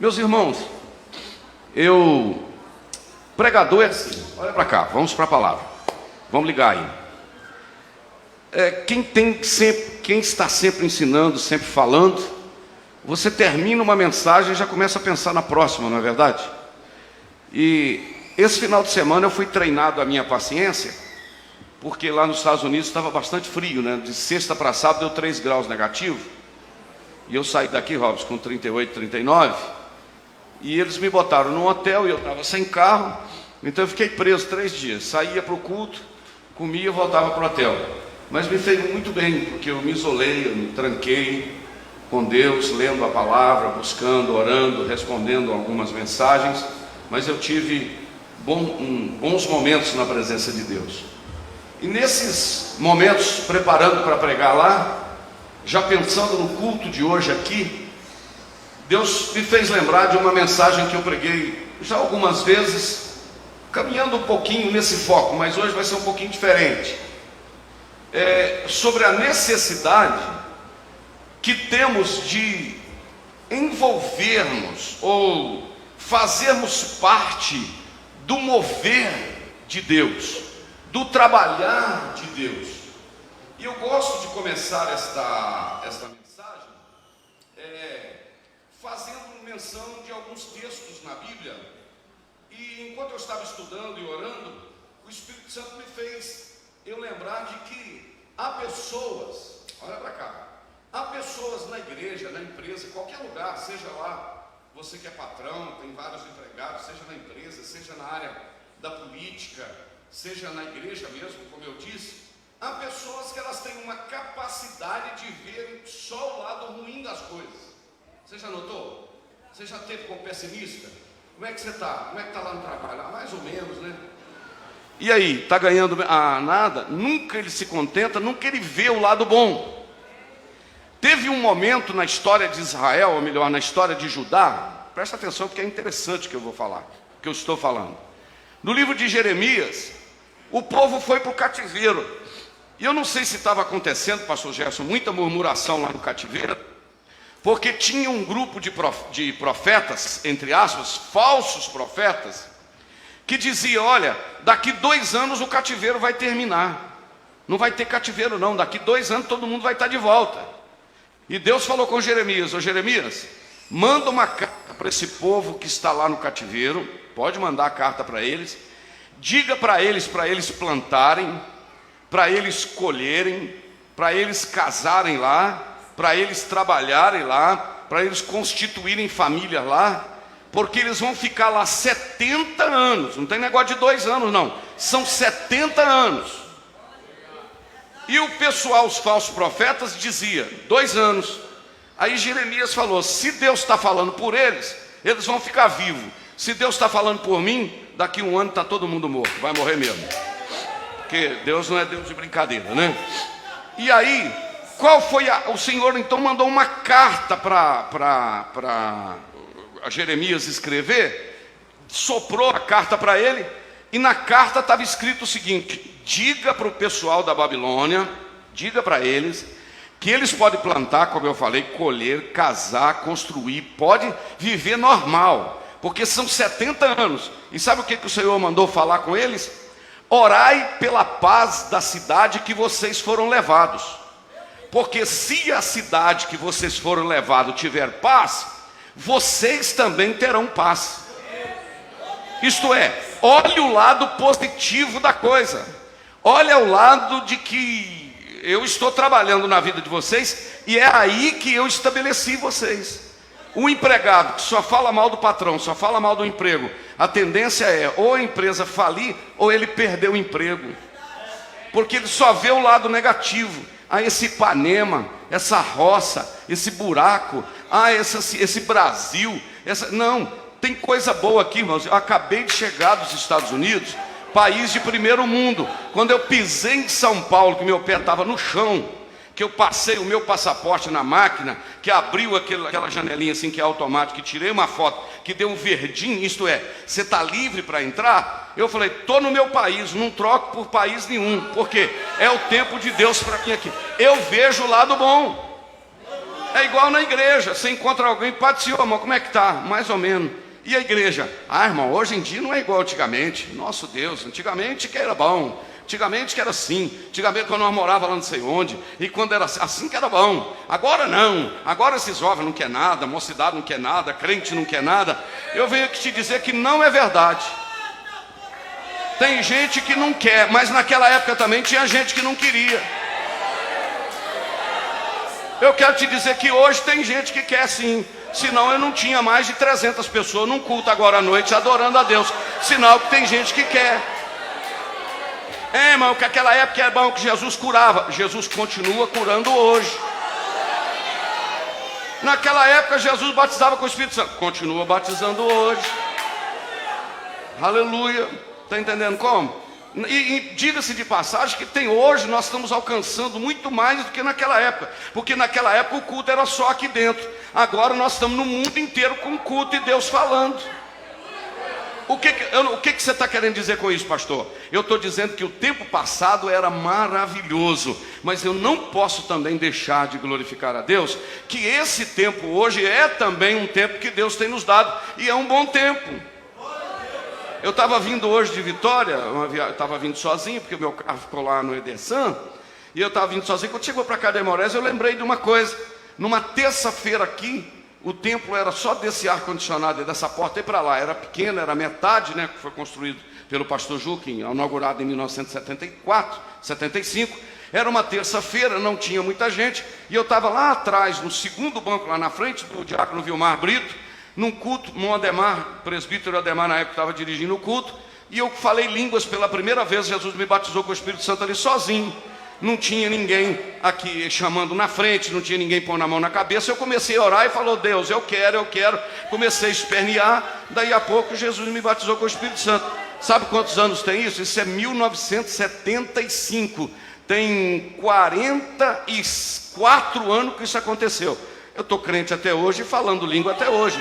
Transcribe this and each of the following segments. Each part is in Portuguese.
Meus irmãos, pregador é assim, olha para cá, vamos para a palavra, vamos ligar aí. Quem está sempre ensinando, sempre falando, você termina uma mensagem e já começa a pensar na próxima, não é verdade? E esse final de semana eu fui treinado a minha paciência, porque lá nos Estados Unidos estava bastante frio, né? De sexta para sábado deu 3 graus negativo, e eu saí daqui, Robson, com 38, 39, e eles me botaram num hotel e eu estava sem carro, então eu fiquei preso 3 dias, saía para o culto, comia e voltava para o hotel. Mas me fez muito bem, porque eu me isolei, eu me tranquei com Deus, lendo a palavra, buscando, orando, respondendo algumas mensagens, mas eu tive bons momentos na presença de Deus. E nesses momentos, preparando para pregar lá, já pensando no culto de hoje aqui, Deus me fez lembrar de uma mensagem que eu preguei já algumas vezes, caminhando um pouquinho nesse foco, mas hoje vai ser um pouquinho diferente. Sobre a necessidade que temos de envolvermos ou fazermos parte do mover de Deus, do trabalhar de Deus. E eu gosto de começar esta mensagem fazendo menção de alguns textos na Bíblia. E enquanto eu estava estudando e orando, o Espírito Santo me fez eu lembrar de que há pessoas, olha para cá, há pessoas na igreja, na empresa, em qualquer lugar, seja lá, você que é patrão, tem vários empregados, seja na empresa, seja na área da política, seja na igreja mesmo, como eu disse, há pessoas que elas têm uma capacidade de ver só o lado ruim das coisas. Você já notou? Você já teve como pessimista? Como é que você está? Como é que está lá no trabalho? Mais ou menos, né? E aí, está ganhando nada? Nunca ele se contenta, nunca ele vê o lado bom. Teve um momento na história de Israel, ou melhor, na história de Judá, presta atenção porque é interessante o que eu vou falar, o que eu estou falando. No livro de Jeremias, o povo foi para o cativeiro. E eu não sei se estava acontecendo, pastor Gerson, muita murmuração lá no cativeiro, porque tinha um grupo de profetas, entre aspas, falsos profetas, que dizia: olha, daqui 2 anos o cativeiro vai terminar. Não vai ter cativeiro não, daqui 2 anos todo mundo vai estar de volta. E Deus falou com Jeremias: ô Jeremias, manda uma carta para esse povo que está lá no cativeiro, pode mandar a carta para eles, diga para eles plantarem, para eles colherem, para eles casarem lá, para eles trabalharem lá, para eles constituírem família lá, porque eles vão ficar lá 70 anos, não tem negócio de 2 anos não, são 70 anos. E o pessoal, os falsos profetas, dizia 2 anos. Aí Jeremias falou: se Deus está falando por eles, eles vão ficar vivos. Se Deus está falando por mim, daqui 1 ano está todo mundo morto, vai morrer mesmo. Porque Deus não é Deus de brincadeira, né? E aí, qual foi o Senhor então mandou uma carta para Jeremias escrever, soprou a carta para ele, e na carta estava escrito o seguinte: diga para o pessoal da Babilônia, diga para eles, que eles podem plantar, como eu falei, colher, casar, construir, pode viver normal, porque são 70 anos. E sabe o que o Senhor mandou falar com eles? Orai pela paz da cidade que vocês foram levados, porque se a cidade que vocês foram levados tiver paz, vocês também terão paz. Isto é, olhe o lado positivo da coisa, olha o lado de que eu estou trabalhando na vida de vocês, e é aí que eu estabeleci vocês. O empregado que só fala mal do patrão, só fala mal do emprego, a tendência é ou a empresa falir ou ele perder o emprego, porque ele só vê o lado negativo. Esse Ipanema, essa roça, esse buraco, esse Brasil, não, tem coisa boa aqui, irmãos. Eu acabei de chegar dos Estados Unidos, país de primeiro mundo. Quando eu pisei em São Paulo, que meu pé estava no chão, que eu passei o meu passaporte na máquina, que abriu aquela janelinha assim que é automática, que tirei uma foto, que deu um verdinho, isto é, você está livre para entrar? Eu falei: estou no meu país, não troco por país nenhum, porque é o tempo de Deus para mim aqui. Eu vejo o lado bom. É igual na igreja, você encontra alguém, Pai do Senhor, irmão, como é que tá? Mais ou menos. E a igreja? Ah, irmão, hoje em dia não é igual antigamente. Nosso Deus, antigamente que era bom. Antigamente que era assim. Antigamente quando nós morávamos lá não sei onde. E quando era assim que era bom. Agora não. Agora esses jovens não querem nada, mocidade não quer nada, crente não quer nada. Eu venho aqui te dizer que não é verdade. Tem gente que não quer, mas naquela época também tinha gente que não queria. Eu quero te dizer que hoje tem gente que quer sim. Senão eu não tinha mais de 300 pessoas num culto agora à noite adorando a Deus. Sinal que tem gente que quer. É, irmão, que aquela época era bom que Jesus curava. Jesus continua curando hoje. Naquela época Jesus batizava com o Espírito Santo. Continua batizando hoje. Aleluia. Está entendendo como? E diga-se de passagem que hoje nós estamos alcançando muito mais do que naquela época. Porque naquela época o culto era só aqui dentro. Agora nós estamos no mundo inteiro com culto e Deus falando. O que você está querendo dizer com isso, pastor? Eu estou dizendo que o tempo passado era maravilhoso. Mas eu não posso também deixar de glorificar a Deus, que esse tempo hoje é também um tempo que Deus tem nos dado. E é um bom tempo. Eu estava vindo hoje de Vitória, estava vindo sozinho, porque o meu carro ficou lá no Edersan, e eu estava vindo sozinho. Quando chegou para cá de Aimorés, eu lembrei de uma coisa. Numa terça-feira aqui, o templo era só desse ar-condicionado, dessa porta e para lá. Era pequeno, era metade, né, que foi construído pelo pastor Juquim, inaugurado em 1974, 75. Era uma terça-feira, não tinha muita gente, e eu estava lá atrás, no segundo banco, lá na frente, do diácono Vilmar Brito, num culto, no Ademar, presbítero Ademar na época estava dirigindo o culto, e eu falei línguas pela primeira vez. Jesus me batizou com o Espírito Santo ali sozinho, não tinha ninguém aqui chamando na frente, não tinha ninguém pondo a mão na cabeça. Eu comecei a orar e falou: Deus, eu quero, comecei a espernear, daí a pouco Jesus me batizou com o Espírito Santo. Sabe quantos anos tem isso? Isso é 1975, tem 44 anos que isso aconteceu. Eu estou crente até hoje e falando língua até hoje.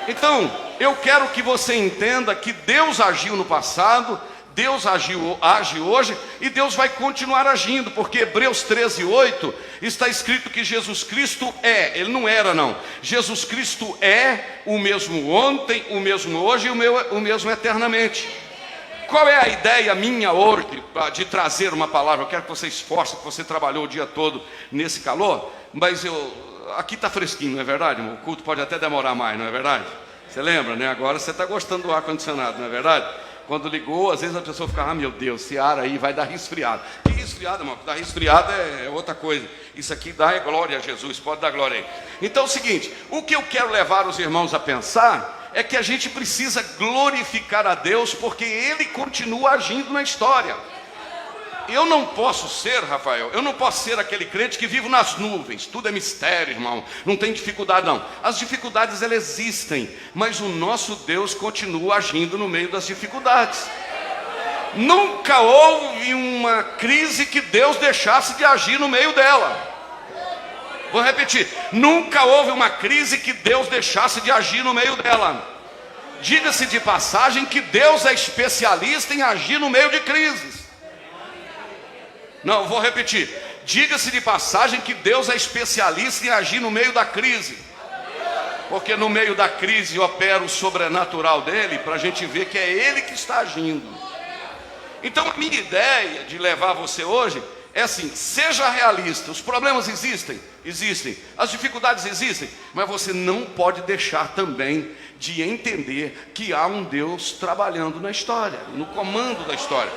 Então, eu quero que você entenda que Deus agiu no passado, Deus age hoje e Deus vai continuar agindo, porque Hebreus 13:8 está escrito que Jesus Cristo ele não era não, Jesus Cristo é o mesmo ontem, o mesmo hoje e o mesmo eternamente. Qual é a ideia minha hoje de trazer uma palavra? Eu quero que você esforce, que você trabalhou o dia todo nesse calor, mas aqui está fresquinho, não é verdade, irmão? O culto pode até demorar mais, não é verdade? Você lembra, né? Agora você está gostando do ar-condicionado, não é verdade? Quando ligou, às vezes a pessoa fica: ah, meu Deus, esse ar aí vai dar resfriado. Que resfriado, irmão? Dar resfriado é outra coisa. Isso aqui dá glória a Jesus, pode dar glória aí. Então é o seguinte, o que eu quero levar os irmãos a pensar é que a gente precisa glorificar a Deus, porque Ele continua agindo na história. Eu não posso ser, Rafael, eu não posso ser aquele crente que vive nas nuvens. Tudo é mistério, irmão, não tem dificuldade não. As dificuldades, elas existem, mas o nosso Deus continua agindo no meio das dificuldades. Nunca houve uma crise que Deus deixasse de agir no meio dela. Vou repetir, nunca houve uma crise que Deus deixasse de agir no meio dela. Diga-se de passagem que Deus é especialista em agir no meio de crises. Não, vou repetir. Diga-se de passagem que Deus é especialista em agir no meio da crise. Porque no meio da crise opera o sobrenatural dele, para a gente ver que é ele que está agindo. Então a minha ideia de levar você hoje é assim: seja realista. Os problemas existem, as dificuldades existem, mas você não pode deixar também de entender que há um Deus trabalhando na história, no comando da história.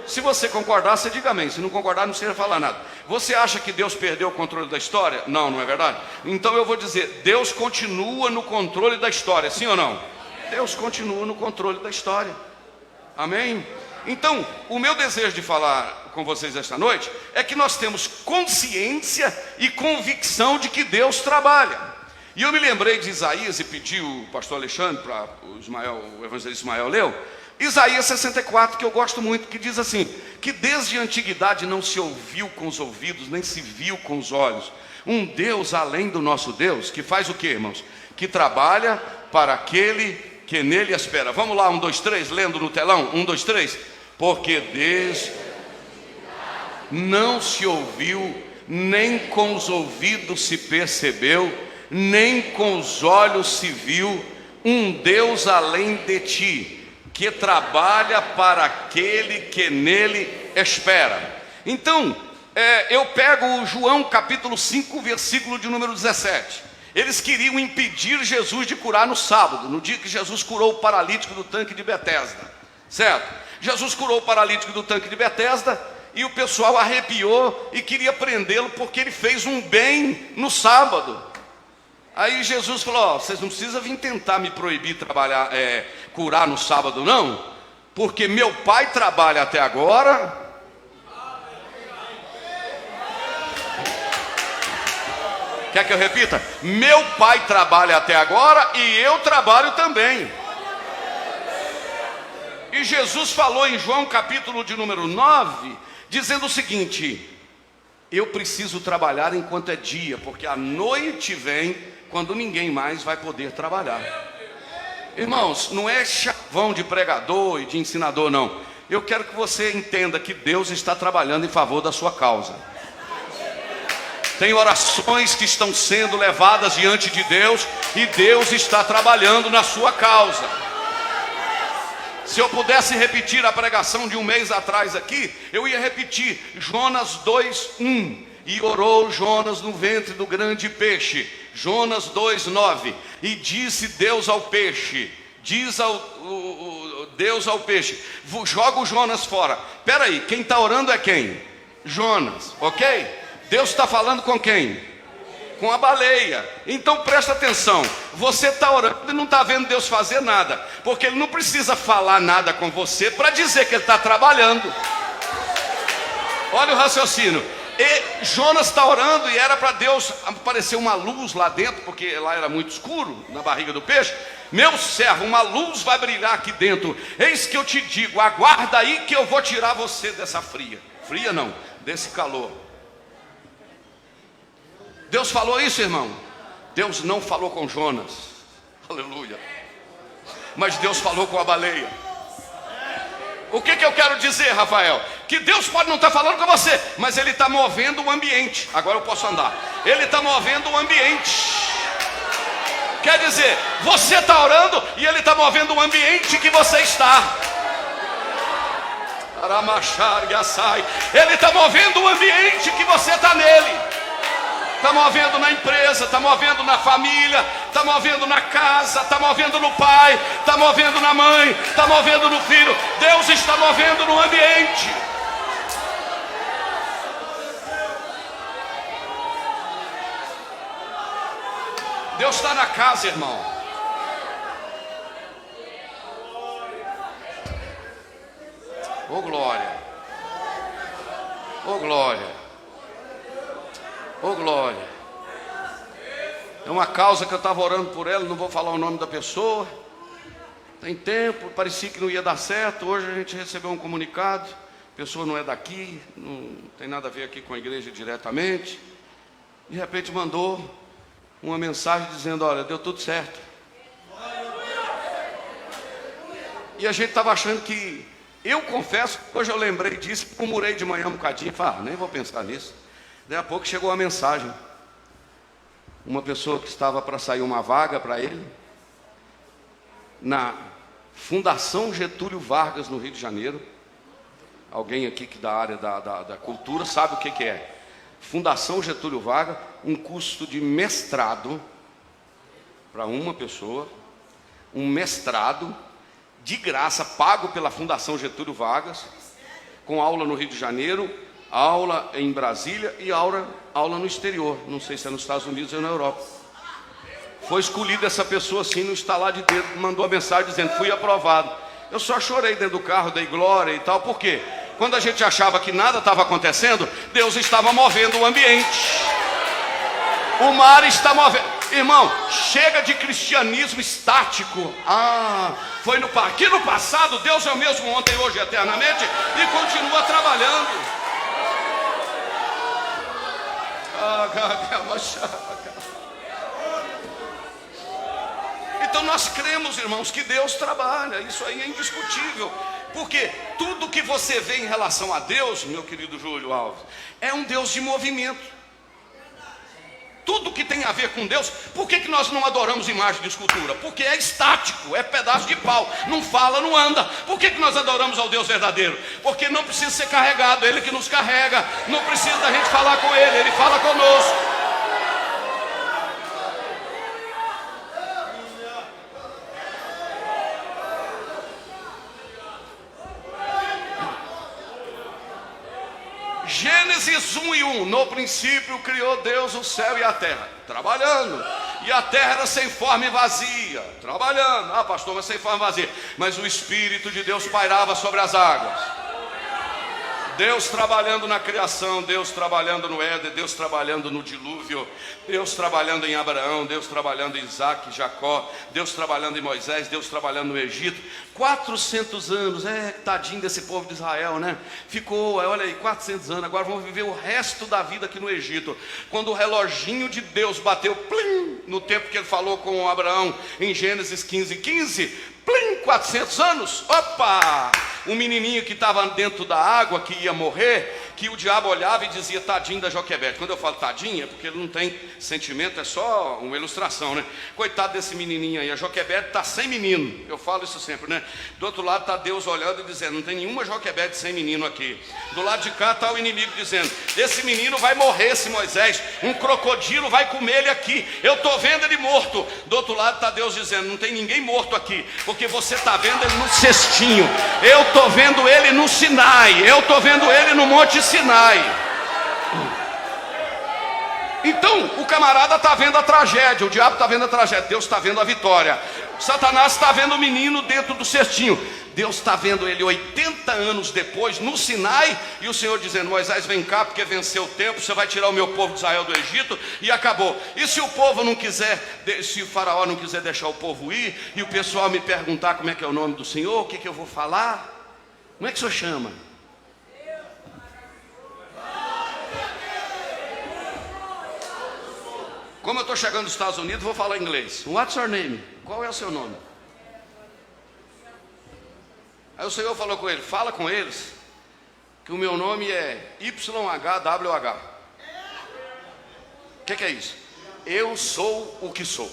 Se você concordar, você diga amém. Se não concordar, não precisa falar nada. Você acha que Deus perdeu o controle da história? Não, não é verdade? Então eu vou dizer: Deus continua no controle da história, sim ou não? Deus continua no controle da história. Amém? Então, o meu desejo de falar com vocês esta noite é que nós temos consciência e convicção de que Deus trabalha. E eu me lembrei de Isaías e pedi o pastor Alexandre, para o evangelista Ismael leu, Isaías 64, que eu gosto muito, que diz assim: que desde a antiguidade não se ouviu com os ouvidos, nem se viu com os olhos, um Deus além do nosso Deus, que faz o que, irmãos? Que trabalha para aquele que nele espera. Vamos lá, 1, 2, 3, lendo no telão, 1, 2, 3. Porque desde não se ouviu, nem com os ouvidos se percebeu, nem com os olhos se viu, um Deus além de ti, que trabalha para aquele que nele espera. Então, eu pego o João capítulo 5, versículo de número 17. Eles queriam impedir Jesus de curar no sábado, no dia que Jesus curou o paralítico do tanque de Betesda, certo? Jesus curou o paralítico do tanque de Betesda, e o pessoal arrepiou e queria prendê-lo porque ele fez um bem no sábado. Aí Jesus falou: vocês não precisam vir tentar me proibir trabalhar, curar no sábado não, porque meu pai trabalha até agora. Quer que eu repita? Meu pai trabalha até agora e eu trabalho também. E Jesus falou em João capítulo de número 9, dizendo o seguinte: eu preciso trabalhar enquanto é dia, porque a noite vem quando ninguém mais vai poder trabalhar. Irmãos, não é chavão de pregador e de ensinador não. Eu quero que você entenda que Deus está trabalhando em favor da sua causa. Tem orações que estão sendo levadas diante de Deus, e Deus está trabalhando na sua causa. Se eu pudesse repetir a pregação de um mês atrás aqui, eu ia repetir Jonas 2:1. E orou Jonas no ventre do grande peixe. Jonas 2:9. E disse Deus ao peixe, Deus ao peixe: joga o Jonas fora. Espera aí, quem está orando é quem? Jonas, ok? Deus está falando com quem? Com a baleia. Então presta atenção, você está orando e não está vendo Deus fazer nada, porque Ele não precisa falar nada com você para dizer que Ele está trabalhando. Olha o raciocínio. E Jonas está orando e era para Deus aparecer uma luz lá dentro, porque lá era muito escuro, na barriga do peixe. Meu servo, uma luz vai brilhar aqui dentro. Eis que eu te digo, aguarda aí que eu vou tirar você dessa fria não, desse calor. Deus falou isso, irmão? Deus não falou com Jonas, aleluia, mas Deus falou com a baleia. O que eu quero dizer, Rafael? Que Deus pode não estar falando com você, mas Ele está movendo o ambiente. Agora eu posso andar. Ele está movendo o ambiente. Quer dizer, você está orando e Ele está movendo o ambiente que você está. Ele está movendo o ambiente que você está nele. Está movendo na empresa, está movendo na família, está movendo na casa, está movendo no pai, está movendo na mãe, está movendo no filho. Deus está movendo no ambiente. Deus está na casa, irmão. Oh glória, oh glória. Oh glória. É uma causa que eu estava orando por ela, não vou falar o nome da pessoa. Tem tempo, parecia que não ia dar certo. Hoje a gente recebeu um comunicado. A pessoa não é daqui, não tem nada a ver aqui com a igreja diretamente. De repente mandou uma mensagem dizendo: olha, deu tudo certo. E a gente estava achando que... Eu confesso, hoje eu lembrei disso, murmurei de manhã um bocadinho, falei: nem vou pensar nisso. Daí a pouco chegou a mensagem. Uma pessoa que estava para sair uma vaga para ele na Fundação Getúlio Vargas, no Rio de Janeiro. Alguém aqui que da área da cultura sabe o que é. Fundação Getúlio Vargas, um custo de mestrado para uma pessoa, um mestrado de graça, pago pela Fundação Getúlio Vargas, com aula no Rio de Janeiro, aula em Brasília e aula no exterior, não sei se é nos Estados Unidos ou na Europa. Foi escolhida essa pessoa assim, no estalar de dedo, mandou a mensagem dizendo: fui aprovado. Eu só chorei dentro do carro, dei glória e tal. Por quê? Quando a gente achava que nada estava acontecendo, Deus estava movendo o ambiente. O mar está movendo. Irmão, chega de cristianismo estático. Aqui no passado, Deus é o mesmo ontem, hoje e eternamente, e continua trabalhando. Então nós cremos, irmãos, que Deus trabalha. Isso aí é indiscutível. Porque tudo que você vê em relação a Deus, meu querido Júlio Alves, é um Deus de movimento. tudo que tem a ver com Deus. Por que nós não adoramos imagem de escultura? Porque é estático, é pedaço de pau, não fala, não anda. Por que nós adoramos ao Deus verdadeiro? Porque não precisa ser carregado, Ele que nos carrega. Não precisa da gente falar com Ele, Ele fala conosco. Gênesis 1 e 1, no princípio criou Deus o céu e a terra, trabalhando, e a terra era sem forma e vazia, trabalhando. Ah, pastor, mas sem forma e vazia. Mas o Espírito de Deus pairava sobre as águas. Deus trabalhando na criação, Deus trabalhando no Éden, Deus trabalhando no dilúvio, Deus trabalhando em Abraão, Deus trabalhando em Isaac, Jacó, Deus trabalhando em Moisés, Deus trabalhando no Egito. 400 anos, tadinho desse povo de Israel, né? Ficou, olha aí, 400 anos, agora vão viver o resto da vida aqui no Egito. Quando o reloginho de Deus bateu, plim, no tempo que ele falou com Abraão, em Gênesis 15, plim, 400 anos, opa! Um menininho que estava dentro da água, que ia morrer, que o diabo olhava e dizia, tadinho da Joquebede. Quando eu falo tadinho, é porque ele não tem sentimento, é só uma ilustração, né? Coitado desse menininho aí, a Joquebede está sem menino, eu falo isso sempre, né? Do outro lado está Deus olhando e dizendo, não tem nenhuma Joquebede sem menino aqui. Do lado de cá está o inimigo dizendo, esse menino vai morrer, esse Moisés, um crocodilo vai comer ele aqui, eu estou vendo ele morto. Do outro lado está Deus dizendo, não tem ninguém morto aqui, porque você está vendo ele no cestinho, eu estou vendo ele no Sinai, eu estou vendo ele no Monte Sinai. Então o camarada está vendo a tragédia, o diabo está vendo a tragédia, Deus está vendo a vitória. Satanás está vendo o menino dentro do cestinho, Deus está vendo ele 80 anos depois no Sinai, e o Senhor dizendo, Moisés, vem cá, porque venceu o tempo, você vai tirar o meu povo de Israel do Egito, e acabou. E se o povo não quiser, se o faraó não quiser deixar o povo ir, e o pessoal me perguntar como é que é o nome do Senhor, o que eu vou falar? Como é que o Senhor chama? Como eu estou chegando nos Estados Unidos, vou falar inglês. What's your name? Qual é o seu nome? Aí o Senhor falou com ele, fala com eles, que o meu nome é YHWH. O que é isso? Eu sou o que sou.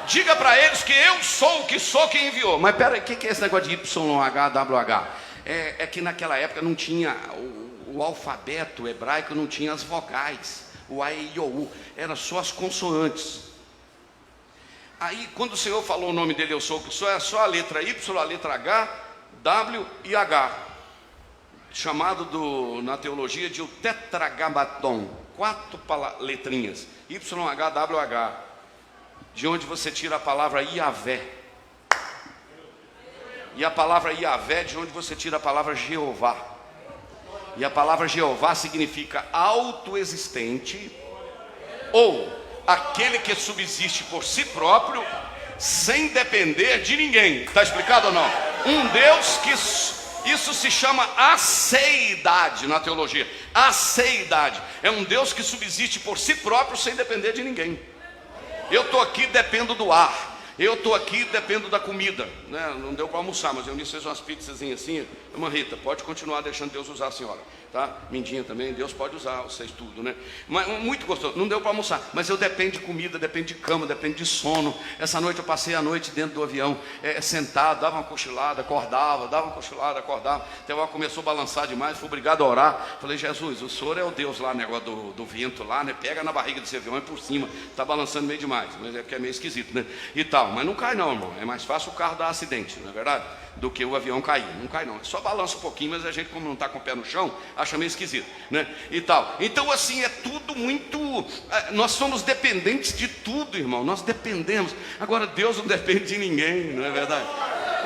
Diga para eles que eu sou o que sou quem enviou. Mas peraí, o que é esse negócio de YHWH? É que naquela época não tinha o alfabeto hebraico, não tinha as vogais, o A, E, I, O, U, era só as consoantes. Aí quando o Senhor falou o nome dele, eu sou o que sou, é só a letra Y, a letra H, W e H, chamado na teologia de o tetragrammaton, 4 letrinhas, Y, H, W, H, de onde você tira a palavra Iavé, e a palavra Iavé de onde você tira a palavra Jeová, e a palavra Jeová significa autoexistente, ou aquele que subsiste por si próprio, sem depender de ninguém. Está explicado ou não? Um Deus que, isso se chama aceidade na teologia. Aceidade é um Deus que subsiste por si próprio, sem depender de ninguém. Eu estou aqui, dependo do ar. Eu estou aqui, dependo da comida, né? Não deu para almoçar, mas eu me fiz umas pizzazinhas assim. Irmã Rita, pode continuar deixando Deus usar a senhora, tá? Mindinha também, Deus pode usar vocês tudo, né? Mas muito gostoso, não deu para almoçar, mas eu dependo de comida, dependo de cama, dependo de sono. Essa noite eu passei a noite dentro do avião, sentado, dava uma cochilada, acordava, dava uma cochilada, acordava. Até a hora começou a balançar demais, fui obrigado a orar. Falei, Jesus, o Senhor é o Deus lá, negócio do vento lá, né? Pega na barriga desse avião e por cima, tá balançando meio demais, mas é porque é meio esquisito, né? E tal, mas não cai não, irmão, é mais fácil o carro dar acidente, não é verdade? Do que o avião cair, não cai não, só balança um pouquinho, mas a gente, como não está com o pé no chão, acha meio esquisito, né? E tal, então assim, é tudo muito, nós somos dependentes de tudo, irmão, nós dependemos. Agora Deus não depende de ninguém, não é verdade?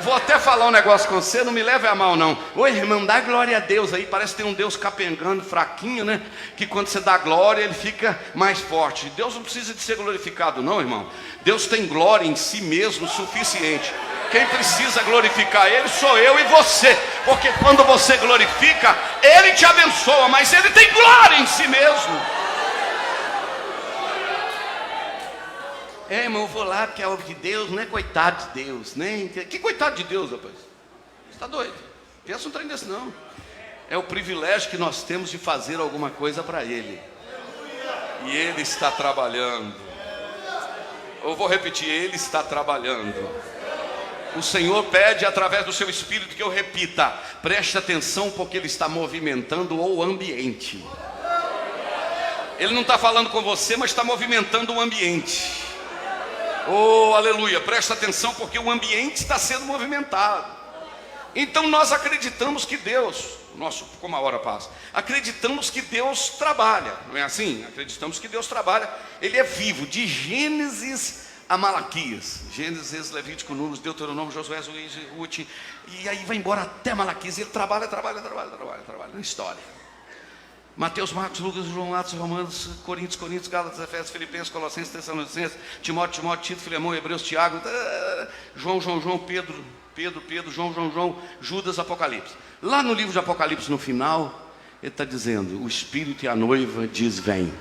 Vou até falar um negócio com você, não me leve a mal não. Oi, irmão, dá glória a Deus aí, parece que tem um Deus capengando, fraquinho, né? Que quando você dá glória, ele fica mais forte. Deus não precisa de ser glorificado não, irmão. Deus tem glória em si mesmo suficiente. Quem precisa glorificar Ele sou eu e você, porque quando você glorifica, Ele te abençoa, mas Ele tem glória em si mesmo. Irmão, eu vou lá porque é obra de Deus, não é coitado de Deus, né? Que coitado de Deus, rapaz? Você está doido? Pensa um trem desse não. É o privilégio que nós temos de fazer alguma coisa para Ele. E Ele está trabalhando. Eu vou repetir, Ele está trabalhando. O Senhor pede através do seu Espírito que eu repita. Preste atenção, porque Ele está movimentando o ambiente. Ele não está falando com você, mas está movimentando o ambiente. Oh, aleluia, presta atenção, porque o ambiente está sendo movimentado. Então nós acreditamos que Deus, como a hora passa, acreditamos que Deus trabalha, não é assim? Acreditamos que Deus trabalha, Ele é vivo, de Gênesis a Malaquias, Gênesis, Levítico, Números, Deuteronômio, Josué, Ruth, e aí vai embora até Malaquias. Ele trabalha na história. Mateus, Marcos, Lucas, João, Atos, Romanos, Coríntios, Gálatas, Efésios, Filipenses, Colossenses, Tessalonicenses, Timóteo, Tito, Filemão, Hebreus, Tiago, João, Pedro, João, Judas, Apocalipse. Lá no livro de Apocalipse, no final, ele está dizendo: o Espírito e a noiva diz vem.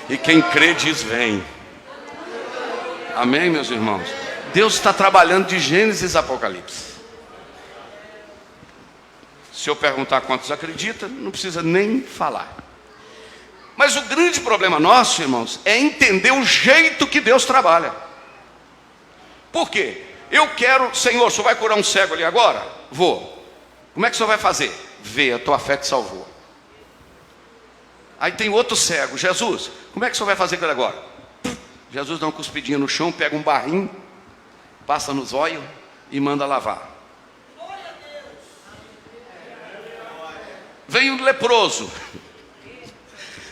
E quem crê diz vem. Amém, meus irmãos? Deus está trabalhando de Gênesis a Apocalipse. Se eu perguntar quantos acreditam, não precisa nem falar. Mas o grande problema nosso, irmãos, é entender o jeito que Deus trabalha. Por quê? Eu quero, Senhor, o Senhor vai curar um cego ali agora? Vou. Como é que o Senhor vai fazer? Vê, a tua fé te salvou. Aí tem outro cego: Jesus, como é que o Senhor vai fazer com ele agora? Jesus dá uma cuspidinha no chão, pega um barrinho, passa nos olhos e manda lavar. Vem um leproso: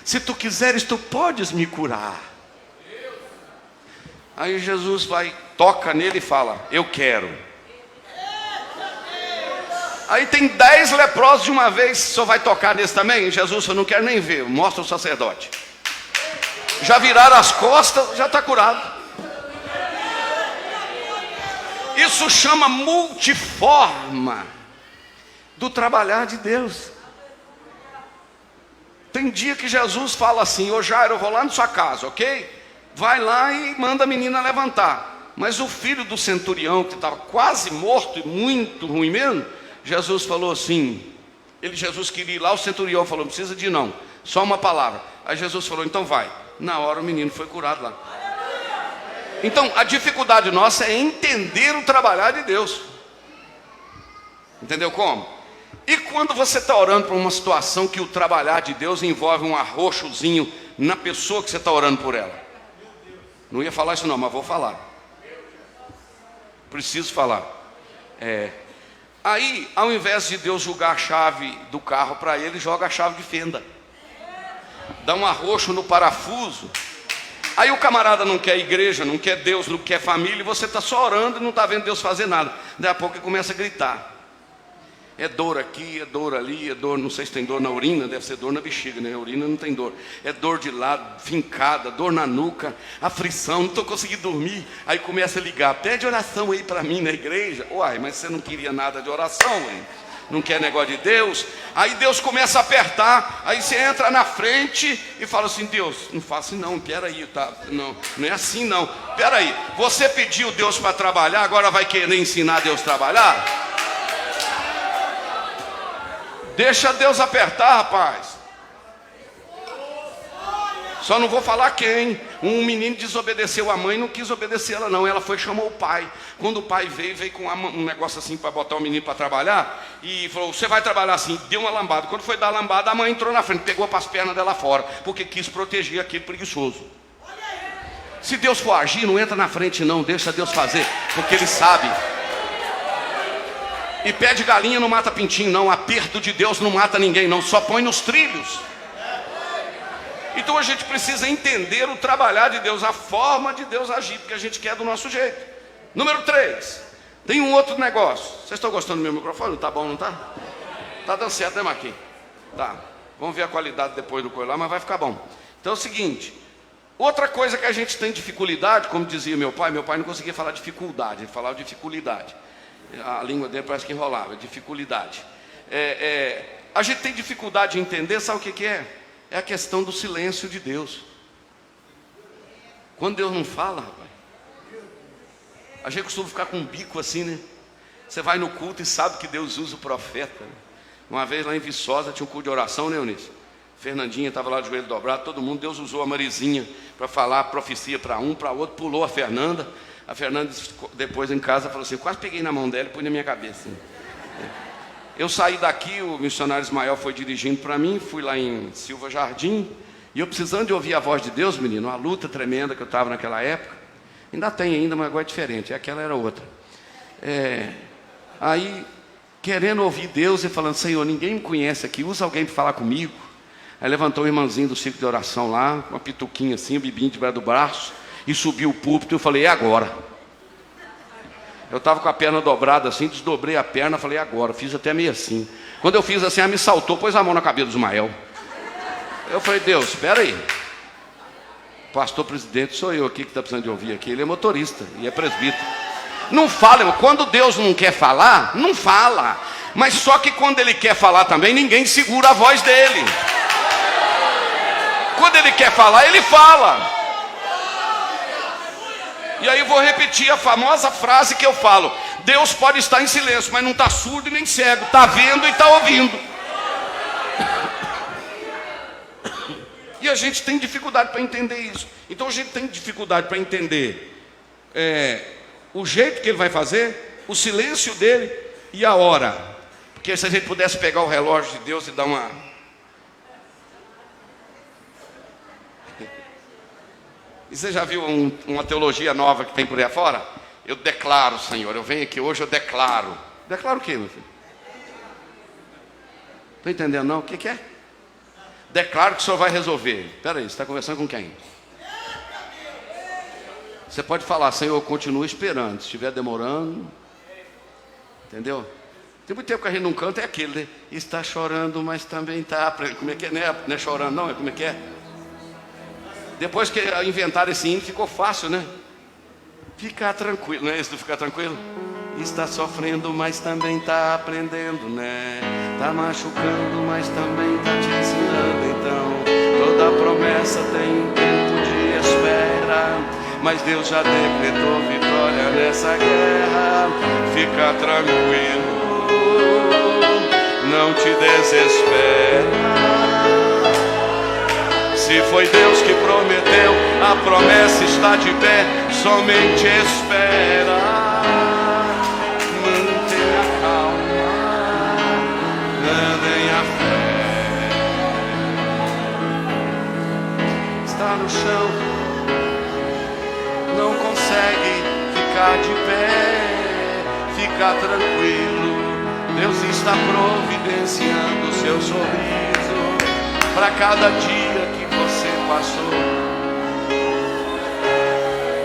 se tu quiseres, tu podes me curar. Aí Jesus vai, toca nele e fala: eu quero. Aí tem 10 leprosos de uma vez. O senhor vai tocar nesse também? Jesus, eu não quero nem ver. Mostra o sacerdote. Já viraram as costas, já está curado. Isso chama multiforma do trabalhar de Deus. Tem dia que Jesus fala assim: ô Jairo, eu vou lá na sua casa, ok? Vai lá e manda a menina levantar. Mas o filho do centurião, que estava quase morto e muito ruim mesmo, Jesus falou assim, Jesus queria ir lá, o centurião falou: não precisa de ir não, só uma palavra. Aí Jesus falou: então vai. Na hora o menino foi curado lá. Então a dificuldade nossa é entender o trabalhar de Deus. Entendeu como? E quando você está orando para uma situação que o trabalhar de Deus envolve um arroxozinho na pessoa que você está orando por ela? Não ia falar isso não, mas vou falar. Preciso falar. Aí, ao invés de Deus jogar a chave do carro para ele, joga a chave de fenda. Dá um arroxo no parafuso. Aí o camarada não quer igreja, não quer Deus, não quer família, e você está só orando e não está vendo Deus fazer nada. Daí a pouco ele começa a gritar. É dor aqui, é dor ali, é dor, não sei se tem dor na urina, deve ser dor na bexiga, né? A urina não tem dor. É dor de lado, fincada, dor na nuca, aflição, não estou conseguindo dormir. Aí começa a ligar: pede oração aí para mim na igreja. Uai, mas você não queria nada de oração, hein? Não quer negócio de Deus? Aí Deus começa a apertar, aí você entra na frente e fala assim: Deus, não faça assim não, peraí, tá? Não é assim não, peraí. Você pediu Deus para trabalhar, agora vai querer ensinar Deus a trabalhar? Deixa Deus apertar, rapaz. Só não vou falar quem. Um menino desobedeceu a mãe, não quis obedecer ela não. Ela foi e chamou o pai. Quando o pai veio com um negócio assim para botar o menino para trabalhar. E falou: você vai trabalhar assim. Deu uma lambada. Quando foi dar a lambada, a mãe entrou na frente, pegou para as pernas dela fora, porque quis proteger aquele preguiçoso. Se Deus for agir, não entra na frente não. Deixa Deus fazer, porque Ele sabe. E pé de galinha não mata pintinho não. Aperto de Deus não mata ninguém não. Só põe nos trilhos. Então a gente precisa entender o trabalhar de Deus, a forma de Deus agir, porque a gente quer do nosso jeito. Número 3. Tem um outro negócio. Vocês estão gostando do meu microfone? Tá bom, não tá? Tá dando certo, né, Marquinhos? Tá. Vamos ver a qualidade depois do coisa lá, mas vai ficar bom. Então é o seguinte. Outra coisa que a gente tem dificuldade, como dizia meu pai não conseguia falar dificuldade, ele falava dificuldade. A língua dele parece que enrolava, dificuldade. A gente tem dificuldade de entender, sabe o que é? É a questão do silêncio de Deus. Quando Deus não fala, rapaz, a gente costuma ficar com um bico assim, né? Você vai no culto e sabe que Deus usa o profeta. Uma vez lá em Viçosa tinha um culto de oração, né, Eunice? Fernandinha estava lá de joelho dobrado, todo mundo. Deus usou a Marizinha para falar a profecia para um, para outro. Pulou a Fernanda. A Fernanda depois em casa falou assim, eu quase peguei na mão dela e pus na minha cabeça. Eu saí daqui, o missionário Ismael foi dirigindo para mim, fui lá em Silva Jardim, e eu precisando de ouvir a voz de Deus, menino, uma luta tremenda que eu estava naquela época. Ainda tem ainda, mas agora é diferente, aquela era outra. Aí, querendo ouvir Deus e falando, Senhor, ninguém me conhece aqui, usa alguém para falar comigo. Aí levantou o irmãozinho do ciclo de oração lá, uma pituquinha assim, um bibinho debaixo do braço, e subiu o púlpito. Eu falei, é agora. Eu estava com a perna dobrada assim, desdobrei a perna, falei, agora. Fiz até meio assim. Quando eu fiz assim, ela me saltou, pôs a mão na cabeça do Ismael. Eu falei, Deus, espera aí. Pastor presidente sou eu aqui que está precisando de ouvir aqui. Ele é motorista e é presbítero. Não fala, irmão. Quando Deus não quer falar, não fala. Mas só que quando Ele quer falar também, ninguém segura a voz dEle. Quando Ele quer falar, Ele fala. E aí eu vou repetir a famosa frase que eu falo: Deus pode estar em silêncio, mas não está surdo e nem cego, está vendo e está ouvindo. E a gente tem dificuldade para entender isso. Então a gente tem dificuldade para entender o jeito que Ele vai fazer, o silêncio dEle e a hora. Porque se a gente pudesse pegar o relógio de Deus e dar uma... E você já viu uma teologia nova que tem por aí afora? Eu declaro, Senhor, eu venho aqui hoje, eu declaro. Declaro o quê, meu filho? Estou entendendo não? O que é? Declaro que o Senhor vai resolver. Espera aí, você está conversando com quem? Você pode falar, Senhor, continua esperando. Se estiver demorando, entendeu? Tem muito tempo que a gente não canta, é aquele, né? Está chorando, mas também está. Como é que é? Não é chorando, não, é como é que é? Depois que inventaram esse hino, ficou fácil, né? Ficar tranquilo, não é isso do ficar tranquilo? Está sofrendo, mas também está aprendendo, né? Está machucando, mas também está te ensinando. Então, toda promessa tem um tempo de espera, mas Deus já decretou vitória nessa guerra. Fica tranquilo, não te desespera. Se foi Deus que prometeu, a promessa está de pé, somente espera. Mantenha a calma, mantenha a fé. Está no chão, não consegue ficar de pé. Fica tranquilo, Deus está providenciando o seu sorriso para cada dia que você passou,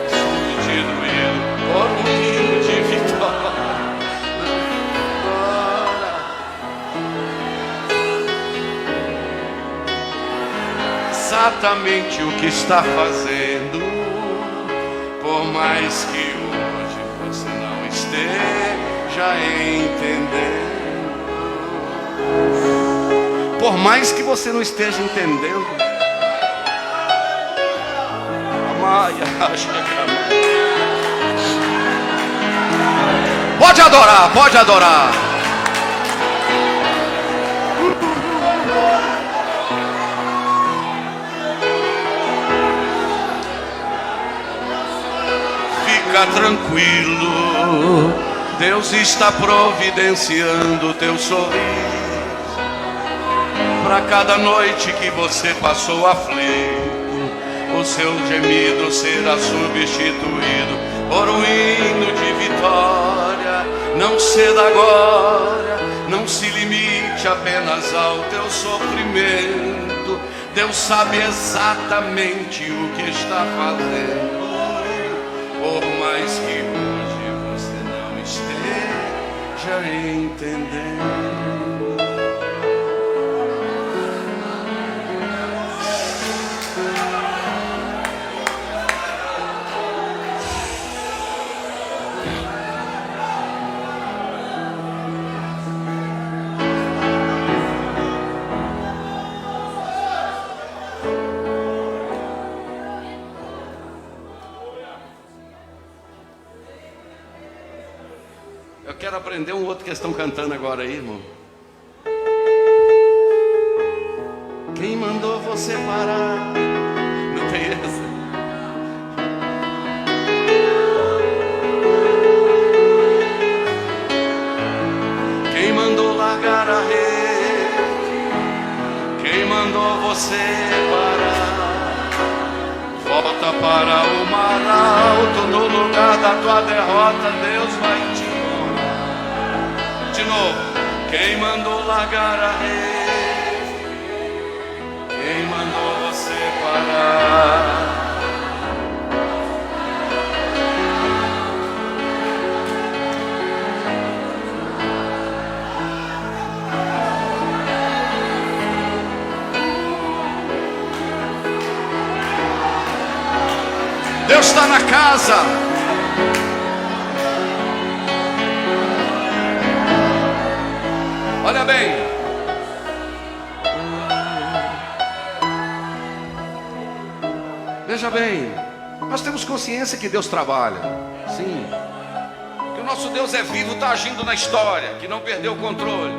substituído por um hino de vitória. Exatamente o que está fazendo, por mais que hoje você não esteja entendendo. Por mais que você não esteja entendendo, pode adorar, pode adorar. Fica tranquilo, Deus está providenciando o teu sorriso para cada noite que você passou aflito. O seu gemido será substituído por um hino de vitória. Não ceda agora, não se limite apenas ao teu sofrimento. Deus sabe exatamente o que está fazendo, por mais que hoje você não esteja entendendo. Eu quero aprender um outro que estão cantando agora aí, irmão. Quem mandou você parar? Não tem essa. Quem mandou largar a rede? Quem mandou você parar? Volta para o mar alto, no lugar da tua derrota, Deus vai te honrar. De novo. Quem mandou largar a rede? Quem mandou você parar? Deus está na casa. Olha bem. Veja bem. Nós temos consciência que Deus trabalha. Sim. Que o nosso Deus é vivo, está agindo na história, que não perdeu o controle.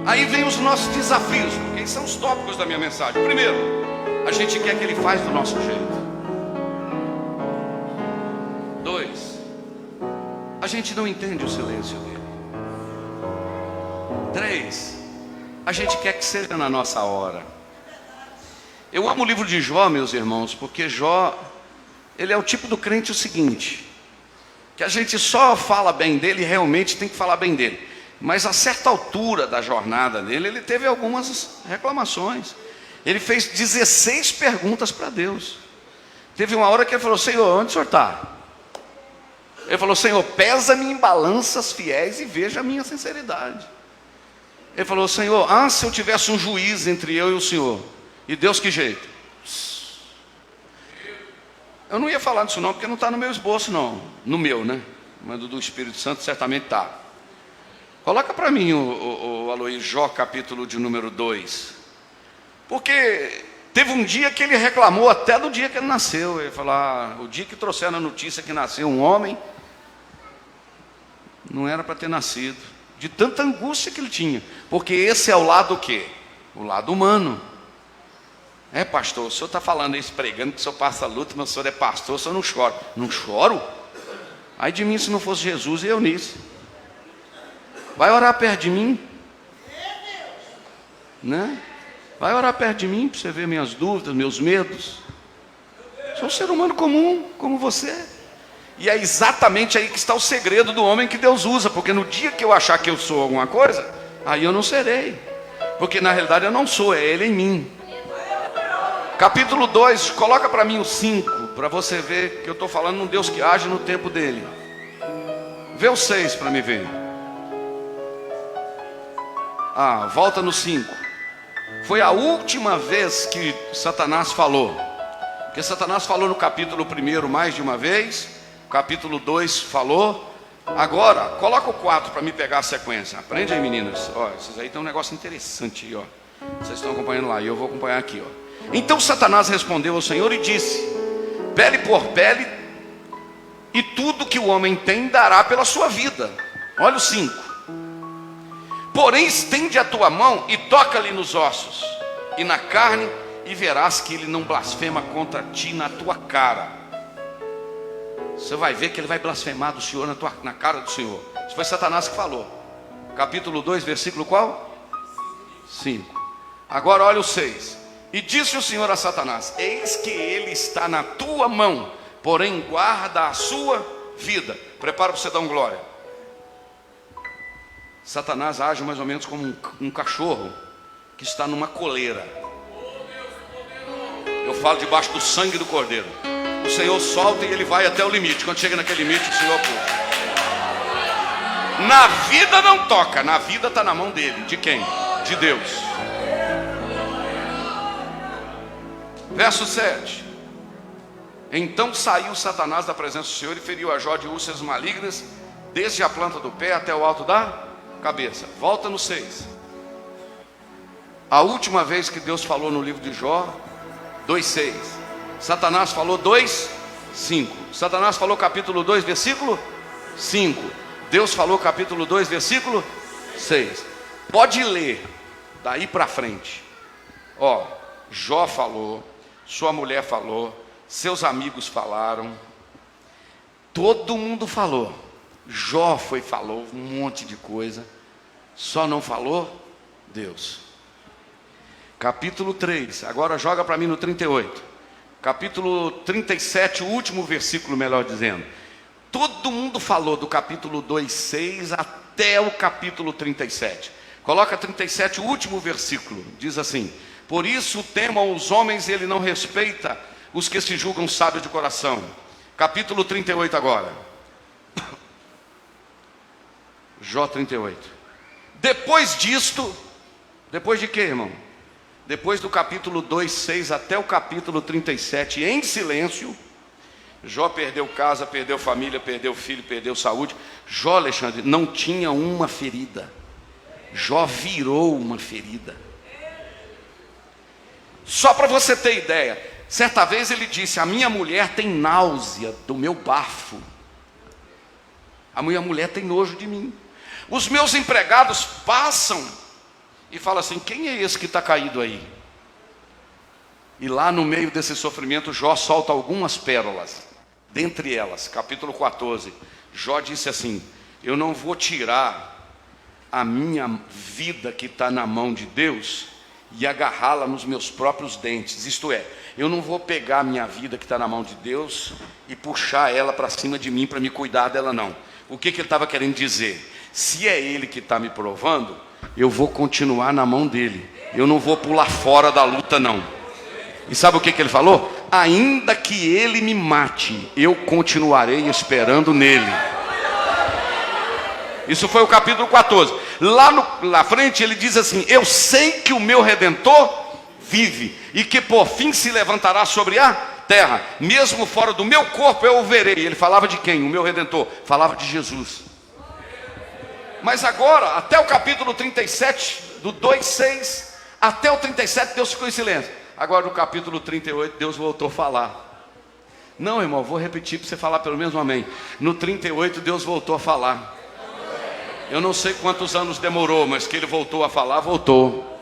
Aí vem os nossos desafios. Quem são os tópicos da minha mensagem? Primeiro, a gente quer que Ele faz do nosso jeito. 2, a gente não entende o silêncio dele. 3, a gente quer que seja na nossa hora. Eu amo o livro de Jó, meus irmãos, porque Jó, ele é o tipo do crente o seguinte, que a gente só fala bem dele, realmente tem que falar bem dele, mas a certa altura da jornada dele, ele teve algumas reclamações. Ele fez 16 perguntas para Deus. Teve uma hora que ele falou: Senhor, onde o senhor está? Ele falou: Senhor, pesa-me em balanças fiéis e veja a minha sinceridade. Ele falou: Senhor, se eu tivesse um juiz entre eu e o Senhor. E Deus, que jeito? Eu não ia falar disso não, porque não está no meu esboço não. No meu, né? Mas do Espírito Santo certamente está. Coloca para mim o Aloysio, Jó, capítulo de número 2. Porque teve um dia que ele reclamou até do dia que ele nasceu. Ele falou: o dia que trouxeram a notícia que nasceu um homem, não era para ter nascido. De tanta angústia que ele tinha. Porque esse é o lado o quê? O lado humano. Pastor, o senhor está falando isso, pregando que o senhor passa luta, mas o senhor é pastor, o senhor não chora. Não choro? Ai de mim se não fosse Jesus e Eunice. Vai orar perto de mim, né? Vai orar perto de mim para você ver minhas dúvidas, meus medos. Sou um ser humano comum, como você. E é exatamente aí que está o segredo do homem que Deus usa. Porque no dia que eu achar que eu sou alguma coisa, aí eu não serei. Porque na realidade eu não sou, é Ele em mim. Capítulo 2, coloca para mim o 5, para você ver que eu estou falando de um Deus que age no tempo dele. Vê o 6 para me ver. Volta no 5. Foi a última vez que Satanás falou. Porque Satanás falou no capítulo 1 mais de uma vez. Capítulo 2 falou. Agora, coloca o 4 para me pegar a sequência. Aprende aí, meninas. Esses aí tem um negócio interessante aí, Vocês estão acompanhando lá e eu vou acompanhar aqui, Então Satanás respondeu ao Senhor e disse: pele por pele, e tudo que o homem tem dará pela sua vida. Olha o 5. Porém estende a tua mão e toca-lhe nos ossos e na carne, e verás que ele não blasfema contra ti na tua cara. Você vai ver que ele vai blasfemar do Senhor na cara do Senhor. Isso foi Satanás que falou. Capítulo 2, versículo qual? 5. Agora olha o 6. E disse o Senhor a Satanás: eis que ele está na tua mão, porém guarda a sua vida. Prepara para você dar um glória. Satanás age mais ou menos como um cachorro que está numa coleira. Eu falo debaixo do sangue do cordeiro. O Senhor solta e ele vai até o limite. Quando chega naquele limite, o Senhor puxa. Na vida não toca, na vida está na mão dele. De quem? De Deus. Verso 7. Então saiu Satanás da presença do Senhor e feriu a Jó de úlceras malignas, desde a planta do pé até o alto da cabeça. Volta no 6. A última vez que Deus falou no livro de Jó, 2,6. Satanás falou 2,5. Satanás falou capítulo 2, versículo 5. Deus falou capítulo 2, versículo 6. Pode ler daí para frente. Jó falou, sua mulher falou, seus amigos falaram, todo mundo falou. Jó falou um monte de coisa, só não falou Deus. Capítulo 3, agora joga para mim no 38. Capítulo 37, o último versículo, melhor dizendo. Todo mundo falou do capítulo 2:6 até o capítulo 37. Coloca 37, o último versículo, diz assim: por isso temam os homens, ele não respeita os que se julgam sábios de coração. Capítulo 38 agora. Jó 38. Depois disto, depois de quê, irmão? Depois do capítulo 2:6 até o capítulo 37, em silêncio, Jó perdeu casa, perdeu família, perdeu filho, perdeu saúde. Jó, Alexandre, não tinha uma ferida. Jó virou uma ferida. Só para você ter ideia, certa vez ele disse: a minha mulher tem náusea do meu bafo. A minha mulher tem nojo de mim. Os meus empregados passam e falam assim: quem é esse que está caído aí? E lá no meio desse sofrimento, Jó solta algumas pérolas. Dentre elas, capítulo 14, Jó disse assim: eu não vou tirar a minha vida que está na mão de Deus e agarrá-la nos meus próprios dentes. Isto é, eu não vou pegar a minha vida que está na mão de Deus e puxar ela para cima de mim para me cuidar dela, não. O que ele estava querendo dizer? Se é Ele que está me provando, eu vou continuar na mão dele. Eu não vou pular fora da luta, não. E sabe o que ele falou? Ainda que ele me mate, eu continuarei esperando nele. Isso foi o capítulo 14. Lá na frente ele diz assim: eu sei que o meu Redentor vive, e que por fim se levantará sobre a terra. Mesmo fora do meu corpo eu o verei. Ele falava de quem? O meu Redentor. Falava de Jesus. Mas agora, até o capítulo 37, do 2:6 até o 37, Deus ficou em silêncio. Agora no capítulo 38, Deus voltou a falar. Não, irmão, vou repetir para você falar pelo menos um amém. No 38, Deus voltou a falar. Eu não sei quantos anos demorou, mas que ele voltou a falar, voltou.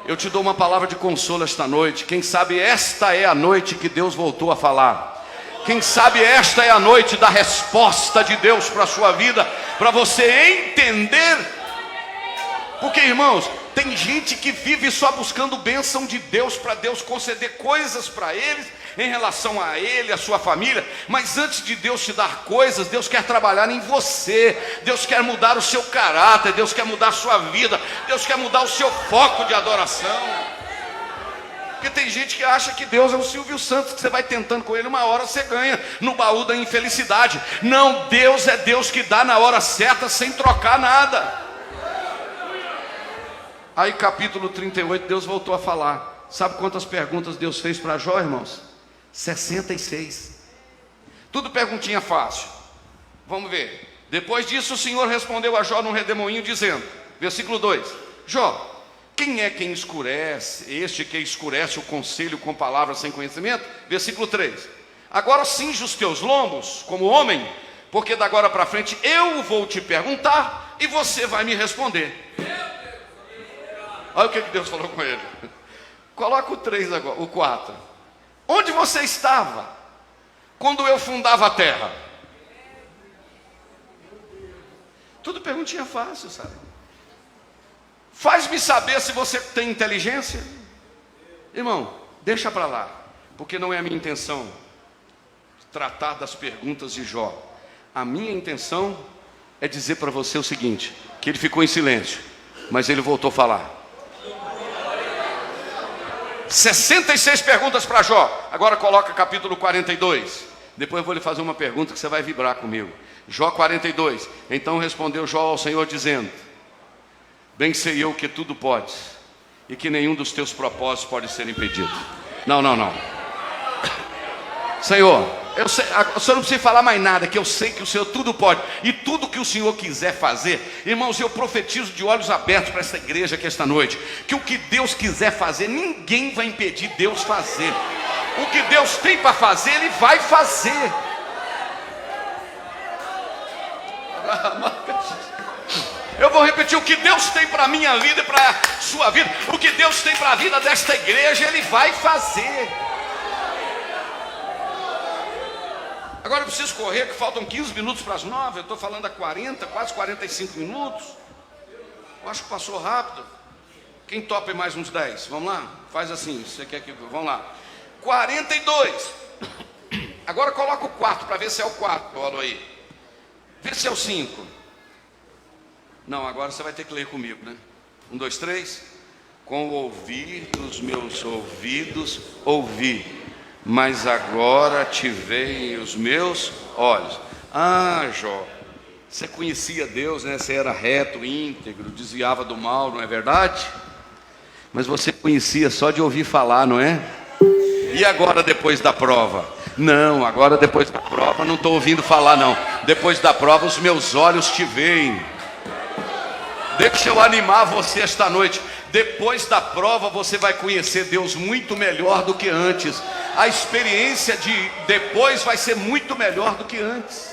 Eu te dou uma palavra de consolo esta noite. Quem sabe esta é a noite que Deus voltou a falar. Quem sabe esta é a noite da resposta de Deus para a sua vida, para você entender. Porque, irmãos, tem gente que vive só buscando bênção de Deus, para Deus conceder coisas para eles, em relação a ele, a sua família. Mas antes de Deus te dar coisas, Deus quer trabalhar em você. Deus quer mudar o seu caráter, Deus quer mudar a sua vida, Deus quer mudar o seu foco de adoração. Porque tem gente que acha que Deus é o Silvio Santos, que você vai tentando com ele, uma hora você ganha no baú da infelicidade. Não, Deus é Deus que dá na hora certa, sem trocar nada. Aí capítulo 38, Deus voltou a falar. Sabe quantas perguntas Deus fez para Jó, irmãos? 66. Tudo perguntinha fácil. Vamos ver. Depois disso o Senhor respondeu a Jó num redemoinho, dizendo, versículo 2: Jó, quem é quem escurece, este que escurece o conselho com palavras sem conhecimento? Versículo 3: agora cinge os teus lombos como homem, porque da agora para frente eu vou te perguntar e você vai me responder. Olha o que Deus falou com ele. Coloca o 3 agora, o 4. Onde você estava quando eu fundava a terra? Tudo perguntinha fácil, sabe? Faz-me saber se você tem inteligência. Irmão, deixa para lá, porque não é a minha intenção tratar das perguntas de Jó. A minha intenção é dizer para você o seguinte: que ele ficou em silêncio, mas ele voltou a falar. 66 perguntas para Jó. Agora coloca capítulo 42. Depois eu vou lhe fazer uma pergunta que você vai vibrar comigo. Jó 42. Então respondeu Jó ao Senhor dizendo: bem sei eu que tudo podes, e que nenhum dos teus propósitos pode ser impedido. Não. Senhor, eu sei, o Senhor não precisa falar mais nada, que eu sei que o Senhor tudo pode, e tudo que o Senhor quiser fazer. Irmãos, eu profetizo de olhos abertos para esta igreja aqui esta noite, que o que Deus quiser fazer, ninguém vai impedir Deus fazer. O que Deus tem para fazer, Ele vai fazer. Eu vou repetir: o que Deus tem para a minha vida e para a sua vida, o que Deus tem para a vida desta igreja, Ele vai fazer. Agora eu preciso correr, que faltam 15 minutos para as 9. Eu estou falando há 40, quase 45 minutos. Eu acho que passou rápido. Quem topa mais uns 10? Vamos lá? Faz assim, você quer que... Vamos lá. 42. Agora coloca o 4, para ver se é o 4, Paulo aí. Vê se é o 5. Não, agora você vai ter que ler comigo, né? 1, 2, 3. Com o ouvir dos meus ouvidos ouvi, mas agora te veem os meus olhos. Ah, Jó, você conhecia Deus, né? Você era reto, íntegro, desviava do mal, não é verdade? Mas você conhecia só de ouvir falar, não é? E agora depois da prova? Não, agora depois da prova não estou ouvindo falar não. Depois da prova os meus olhos te veem. Deixa eu animar você esta noite. Depois da prova você vai conhecer Deus muito melhor do que antes. A experiência de depois vai ser muito melhor do que antes.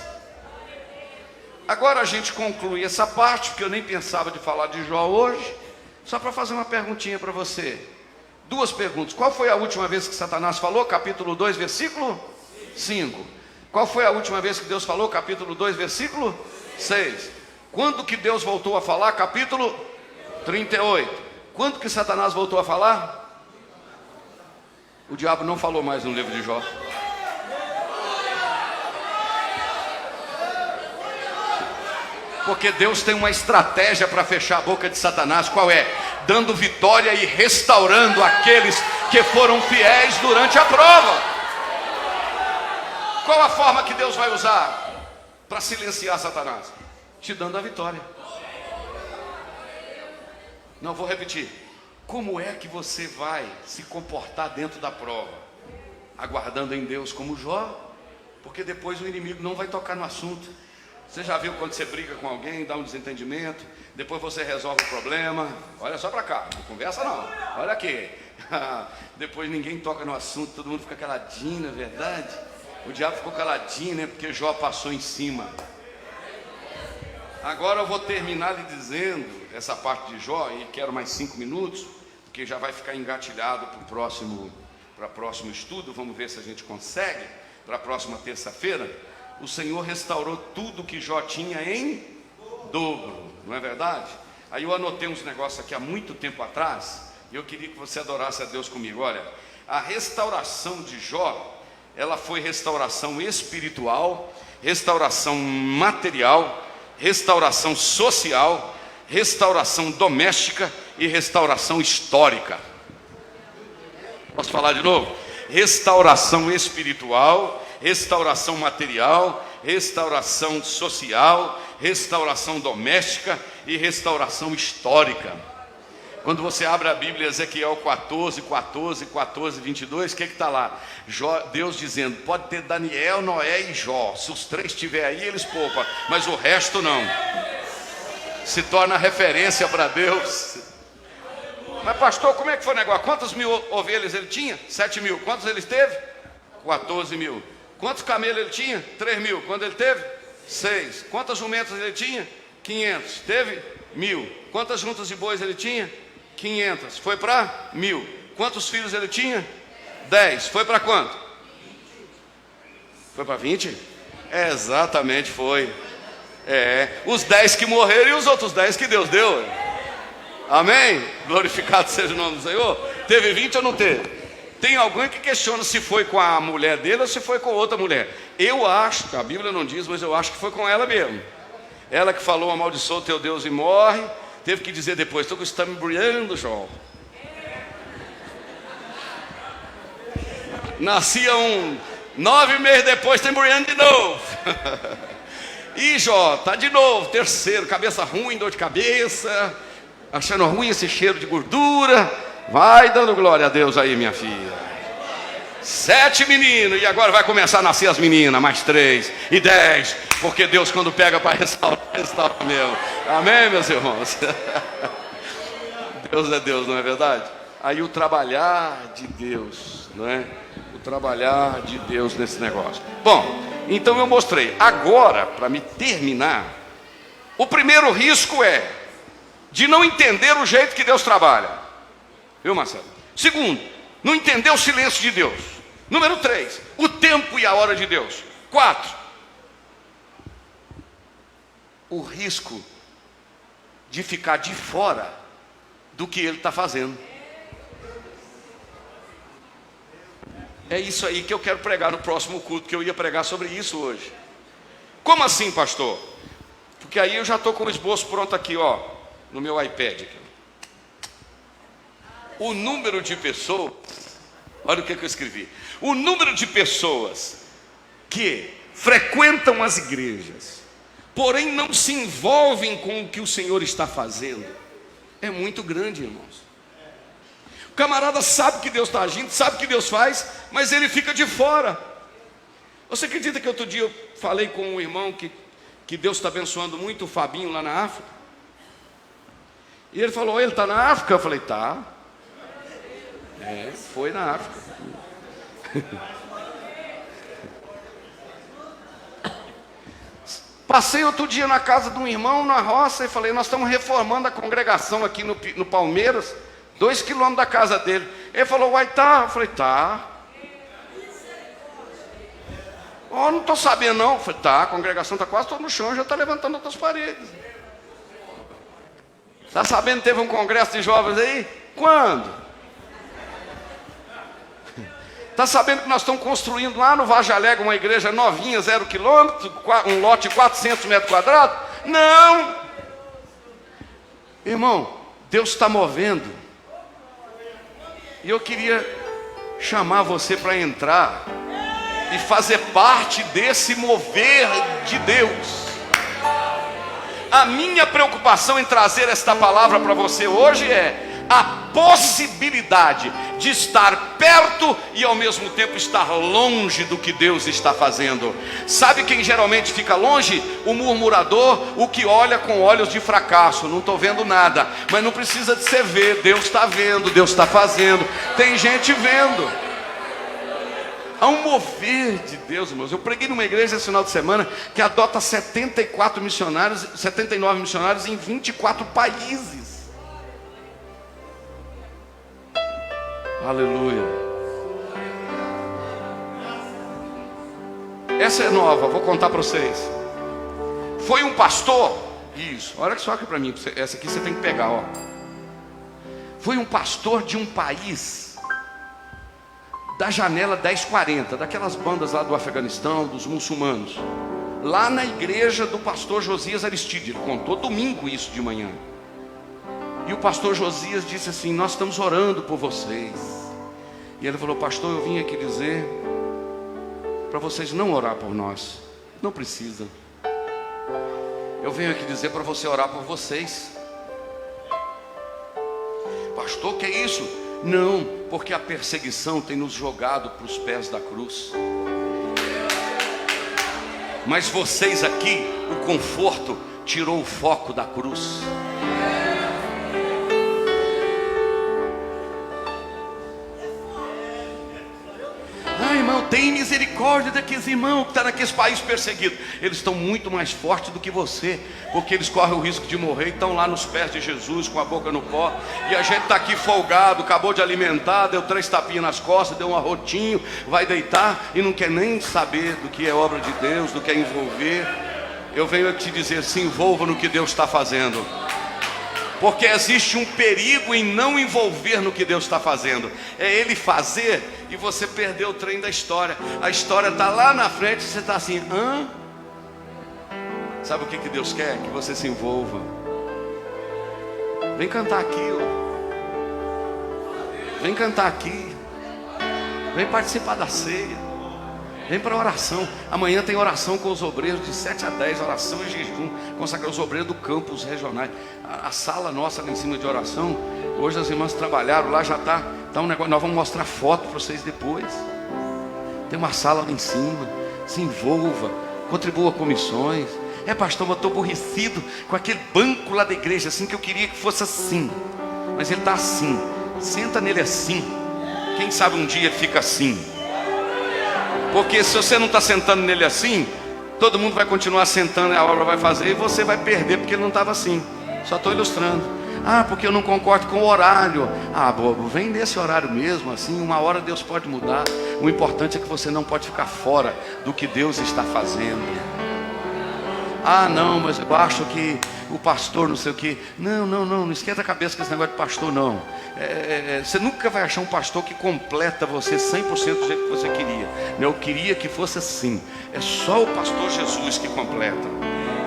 Agora a gente conclui essa parte, porque eu nem pensava de falar de Jó hoje. Só para fazer uma perguntinha para você. 2 perguntas. Qual foi a última vez que Satanás falou? Capítulo 2, versículo 5. Qual foi a última vez que Deus falou? Capítulo 2, versículo 6. Quando que Deus voltou a falar? Capítulo 38. Quando que Satanás voltou a falar? O diabo não falou mais no livro de Jó. Porque Deus tem uma estratégia para fechar a boca de Satanás. Qual é? Dando vitória e restaurando aqueles que foram fiéis durante a prova. Qual a forma que Deus vai usar para silenciar Satanás? Te dando a vitória. Não, vou repetir. Como é que você vai se comportar dentro da prova? Aguardando em Deus como Jó? Porque depois o inimigo não vai tocar no assunto. Você já viu quando você briga com alguém, dá um desentendimento, depois você resolve o problema? Olha só para cá, não conversa não, olha aqui. Depois ninguém toca no assunto, todo mundo fica caladinho, não é verdade? O diabo ficou caladinho, né? Porque Jó passou em cima. Agora eu vou terminar lhe dizendo essa parte de Jó, e quero mais 5 minutos, porque já vai ficar engatilhado para o próximo estudo. Vamos ver se a gente consegue, para a próxima terça-feira. O Senhor restaurou tudo que Jó tinha em dobro, não é verdade? Aí eu anotei uns negócios aqui há muito tempo atrás, e eu queria que você adorasse a Deus comigo. Olha, a restauração de Jó, ela foi restauração espiritual, restauração material, restauração social, restauração doméstica e restauração histórica. Posso falar de novo? Restauração espiritual, restauração material, restauração social, restauração doméstica e restauração histórica. Quando você abre a Bíblia, Ezequiel 14, 22, o que está lá? Deus dizendo, pode ter Daniel, Noé e Jó, se os 3 estiver aí, eles poupam, mas o resto não. Se torna referência para Deus. Mas pastor, como é que foi o negócio? Quantas mil ovelhas ele tinha? 7.000. Quantos ele teve? 14.000. Quantos camelos ele tinha? 3.000. Quando ele teve? 6. Quantas jumentas ele tinha? 500. Teve? 1.000. Quantas juntas de bois ele tinha? 500. Foi para 1.000. Quantos filhos ele tinha? 10. Foi para quanto? Foi para 20? Exatamente, foi. Os 10 que morreram e os outros 10 que Deus deu. Amém? Glorificado seja o nome do Senhor. Teve 20 ou não teve? Tem alguém que questiona se foi com a mulher dele ou se foi com outra mulher. Eu acho, a Bíblia não diz, mas eu acho que foi com ela mesmo. Ela que falou, amaldiçoa o teu Deus e morre. Teve que dizer depois, estou está me embriagando, João. Nascia 9 meses depois, está embriagando de novo. E Jó, está de novo, terceiro, cabeça ruim, dor de cabeça, achando ruim esse cheiro de gordura. Vai dando glória a Deus aí, minha filha. 7 meninos, e agora vai começar a nascer as meninas, mais 3 e 10, porque Deus quando pega para restaurar, restaura mesmo. Amém, meus irmãos? Deus é Deus, não é verdade? Aí o trabalhar de Deus, não é? O trabalhar de Deus nesse negócio. Bom, então eu mostrei. Agora, para me terminar, o primeiro risco é de não entender o jeito que Deus trabalha. Viu, Marcelo? Segundo, não entender o silêncio de Deus. Número 3, o tempo e a hora de Deus. 4, o risco de ficar de fora do que Ele está fazendo. É isso aí que eu quero pregar no próximo culto, que eu ia pregar sobre isso hoje. Como assim, pastor? Porque aí eu já estou com o esboço pronto aqui, ó, no meu iPad aqui. O número de pessoas, olha o que eu escrevi. O número de pessoas que frequentam as igrejas, porém não se envolvem com o que o Senhor está fazendo, é muito grande, irmãos. O camarada sabe que Deus está agindo, sabe que Deus faz, mas ele fica de fora. Você acredita que outro dia eu falei com um irmão que Deus está abençoando muito, o Fabinho, lá na África? E ele falou, ele está na África? Eu falei, tá. Foi na África. Passei outro dia na casa de um irmão, na roça, e falei, nós estamos reformando a congregação aqui no Palmeiras, 2 quilômetros da casa dele. Ele falou, vai tá? Eu falei, tá. Oh, não estou sabendo não. Eu falei, tá, a congregação está quase toda no chão, já está levantando outras paredes. Está sabendo que teve um congresso de jovens aí? Quando? Está sabendo que nós estamos construindo lá no Vargem Alegre uma igreja novinha, 0 quilômetro, um lote de 400 metros quadrados? Não! Irmão, Deus está movendo. E eu queria chamar você para entrar e fazer parte desse mover de Deus. A minha preocupação em trazer esta palavra para você hoje é a possibilidade de estar perto e ao mesmo tempo estar longe do que Deus está fazendo. Sabe quem geralmente fica longe? O murmurador, o que olha com olhos de fracasso. Não estou vendo nada, mas não precisa de você ver. Deus está vendo, Deus está fazendo. Tem gente vendo. Há um mover de Deus, irmãos. Eu preguei numa igreja esse final de semana que adota 74 missionários, 79 missionários em 24 países. Aleluia. Essa é nova, vou contar para vocês. Foi um pastor. Isso, olha só aqui para mim. Essa aqui você tem que pegar, ó. Foi um pastor de um país da janela 1040, daquelas bandas lá do Afeganistão, dos muçulmanos, lá na igreja do pastor Josias Aristide. Ele contou domingo isso de manhã. E o pastor Josias disse assim, nós estamos orando por vocês. E ele falou, pastor, eu vim aqui dizer para vocês não orar por nós. Não precisa. Eu venho aqui dizer para você orar por vocês. Pastor, que é isso? Não, porque a perseguição tem nos jogado para os pés da cruz. Mas vocês aqui, o conforto tirou o foco da cruz. Irmão, tem misericórdia daqueles irmãos que estão naqueles países perseguidos. Eles estão muito mais fortes do que você, porque eles correm o risco de morrer e estão lá nos pés de Jesus com a boca no pó. E a gente está aqui folgado, acabou de alimentar, deu 3 tapinhas nas costas, deu um arrotinho, vai deitar e não quer nem saber do que é obra de Deus, do que é envolver. Eu venho aqui te dizer, se envolva no que Deus está fazendo. Porque existe um perigo em não envolver no que Deus está fazendo. É Ele fazer e você perder o trem da história. A história está lá na frente e você está assim, hã? Sabe o que Deus quer? Que você se envolva. Vem cantar aqui, ó. Vem cantar aqui. Vem participar da ceia. Vem para a oração. Amanhã tem oração com os obreiros de 7 a 10, oração e jejum, consagrar os obreiros do campus regionais. A sala nossa lá em cima de oração, hoje as irmãs trabalharam lá, já está um negócio. Nós vamos mostrar foto para vocês depois. Tem uma sala lá em cima. Se envolva, contribua com missões. Pastor, mas eu estou aborrecido com aquele banco lá da igreja, assim, que eu queria que fosse assim, mas ele está assim. Senta nele assim. Quem sabe um dia ele fica assim. Porque se você não está sentando nele assim, todo mundo vai continuar sentando, a obra vai fazer e você vai perder, porque ele não estava assim. Só estou ilustrando. Ah, porque eu não concordo com o horário. Ah, bobo, vem nesse horário mesmo, assim, uma hora Deus pode mudar. O importante é que você não pode ficar fora do que Deus está fazendo. Ah, não, mas eu acho que o pastor não sei o que. Não esquenta a cabeça com esse negócio de pastor, não. Você nunca vai achar um pastor que completa você 100% do jeito que você queria. Eu queria que fosse assim. É só o pastor Jesus que completa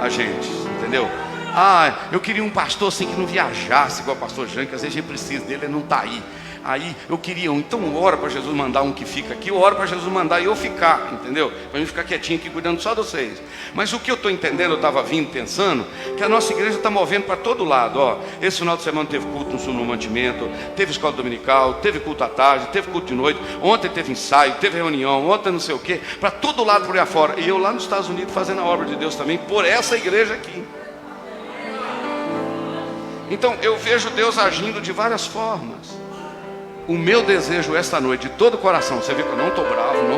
a gente, entendeu? Ah, eu queria um pastor assim que não viajasse igual o pastor Jean, que às vezes a gente precisa dele, ele não está aí. Aí eu queria então ora para Jesus mandar um que fica aqui, ora para Jesus mandar eu ficar, entendeu? Para mim ficar quietinho aqui cuidando só de vocês. Mas o que eu estou entendendo, eu estava vindo pensando, que a nossa igreja está movendo para todo lado. Ó, esse final de semana teve culto no mantimento, teve escola dominical, teve culto à tarde, teve culto de noite, ontem teve ensaio, teve reunião, ontem não sei o que, para todo lado por aí afora. E eu lá nos Estados Unidos fazendo a obra de Deus também, por essa igreja aqui. Então eu vejo Deus agindo de várias formas. O meu desejo esta noite, de todo o coração, você vê que eu não estou bravo, não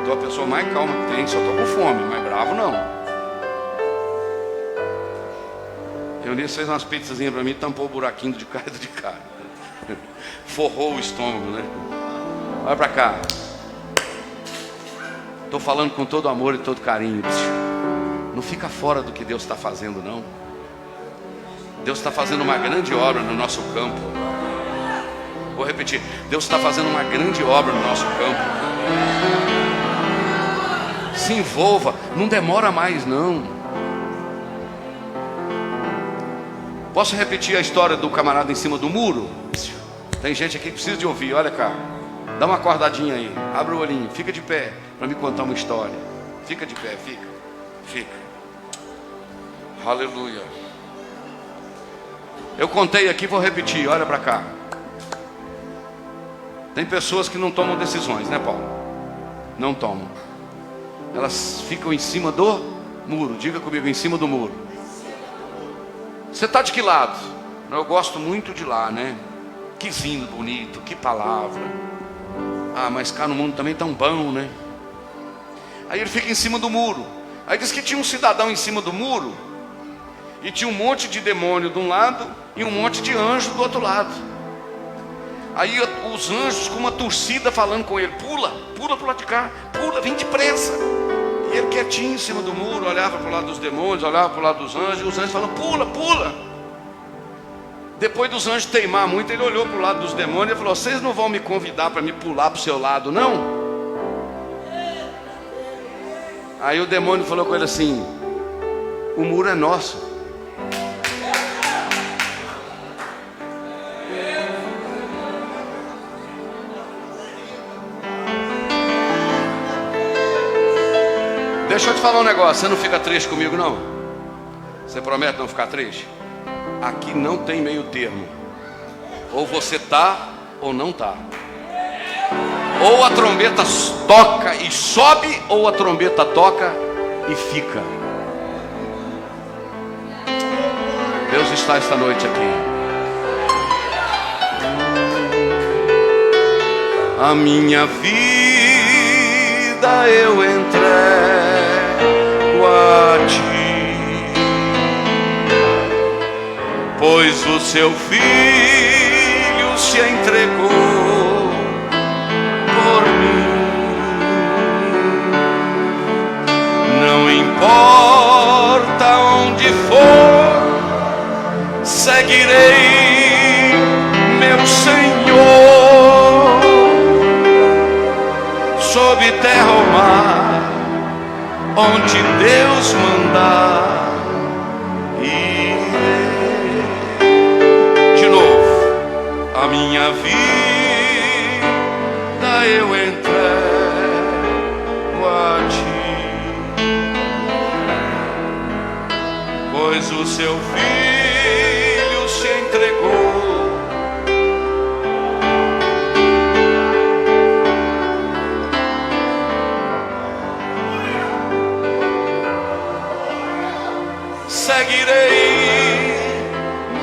estou a pessoa mais calma que tem, só estou com fome, mas bravo não. Eunice fez umas pizzazinhas para mim, tampou o buraquinho de carne de carne, forrou o estômago, né? Olha para cá. Estou falando com todo amor e todo carinho. Não fica fora do que Deus está fazendo, não. Deus está fazendo uma grande obra no nosso campo. Vou repetir, Deus está fazendo uma grande obra no nosso campo. Se envolva, não demora mais não. Posso repetir a história do camarada em cima do muro? Tem gente aqui que precisa de ouvir, olha cá. Dá uma acordadinha aí, abre o olhinho, fica de pé para me contar uma história. Fica de pé, fica. Aleluia. Eu contei aqui, vou repetir, olha para cá. Tem pessoas que não tomam decisões, né, Paulo? Não tomam. Elas ficam em cima do muro. Diga comigo, em cima do muro. Você está de que lado? Eu gosto muito de lá, né? Que hino bonito, que palavra. Ah, mas cá no mundo também tão bom, né? Aí ele fica em cima do muro. Aí diz que tinha um cidadão em cima do muro e tinha um monte de demônio de um lado e um monte de anjo do outro lado. Aí os anjos com uma torcida falando com ele: pula pro lado de cá, pula, vem depressa. E ele quietinho em cima do muro, olhava para o lado dos demônios, olhava para o lado dos anjos, e os anjos falam: pula. Depois dos anjos teimar muito, ele olhou para o lado dos demônios e falou: vocês não vão me convidar para me pular para o seu lado, não? Aí o demônio falou com ele assim: o muro é nosso. Deixa eu te falar um negócio, você não fica triste comigo não? Você promete não ficar triste? Aqui não tem meio termo. Ou você tá ou não tá. Ou a trombeta toca e sobe, ou a trombeta toca e fica. Deus está esta noite aqui. A minha vida eu entrego a ti, pois o seu filho se entregou por mim. Não importa onde for, seguirei meu Senhor, sob terra ou mar, onde Deus mandar, irei. De novo, a minha vida eu entrego a ti, pois o seu filho se entregou. Seguirei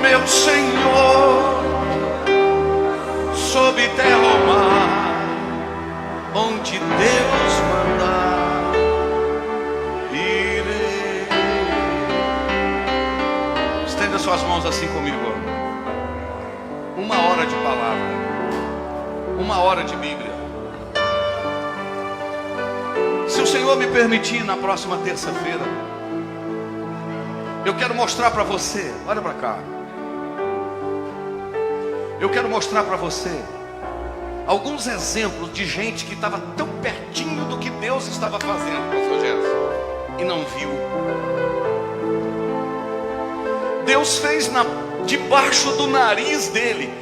meu Senhor, sob terra ou mar, onde Deus mandar, irei. Estenda suas mãos assim comigo. hora de palavra, 1 hora de Bíblia. Se o Senhor me permitir, na próxima terça-feira, eu quero mostrar para você, olha para cá. Eu quero mostrar para você alguns exemplos de gente que estava tão pertinho do que Deus estava fazendo, pastor Gerson, e não viu. Deus fez debaixo do nariz dele.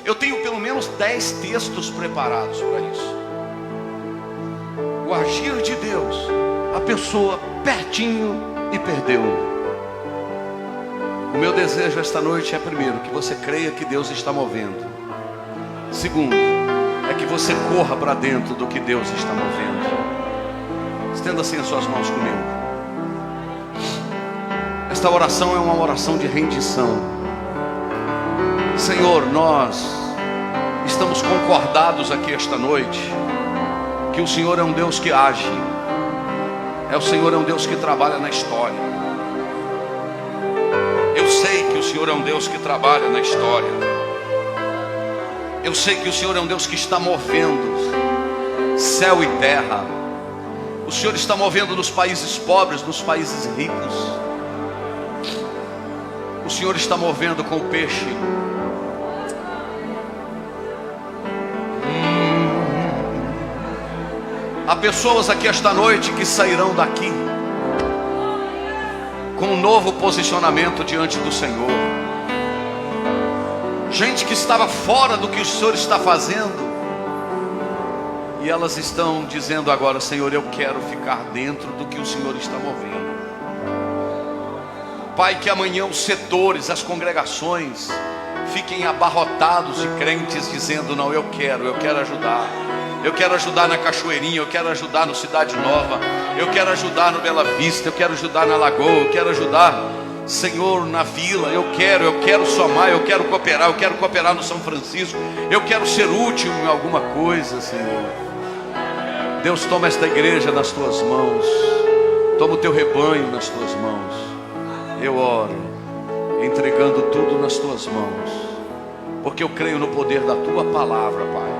Eu tenho pelo menos 10 textos preparados para isso. O agir de Deus, a pessoa pertinho e perdeu. O meu desejo esta noite é, primeiro, que você creia que Deus está movendo. Segundo, é que você corra para dentro do que Deus está movendo. Estenda assim as suas mãos comigo. Esta oração é uma oração de rendição. Senhor, nós estamos concordados aqui esta noite que o Senhor é um Deus que age. O Senhor é um Deus que trabalha na história. Eu sei que o Senhor é um Deus que trabalha na história. Eu sei que o Senhor é um Deus que está movendo céu e terra. O Senhor está movendo nos países pobres, nos países ricos. O Senhor está movendo com o peixe. Há pessoas aqui esta noite que sairão daqui com um novo posicionamento diante do Senhor. Gente que estava fora do que o Senhor está fazendo, e elas estão dizendo agora: Senhor, eu quero ficar dentro do que o Senhor está movendo. Pai, que amanhã os setores, as congregações fiquem abarrotados de crentes dizendo: não, eu quero ajudar. Eu quero ajudar na Cachoeirinha, eu quero ajudar no Cidade Nova, eu quero ajudar no Bela Vista, eu quero ajudar na Lagoa, eu quero ajudar, Senhor, na Vila. Eu quero somar, eu quero cooperar no São Francisco, eu quero ser útil em alguma coisa, Senhor. Deus, toma esta igreja nas tuas mãos, toma o teu rebanho nas tuas mãos. Eu oro, entregando tudo nas tuas mãos, porque eu creio no poder da tua palavra, Pai.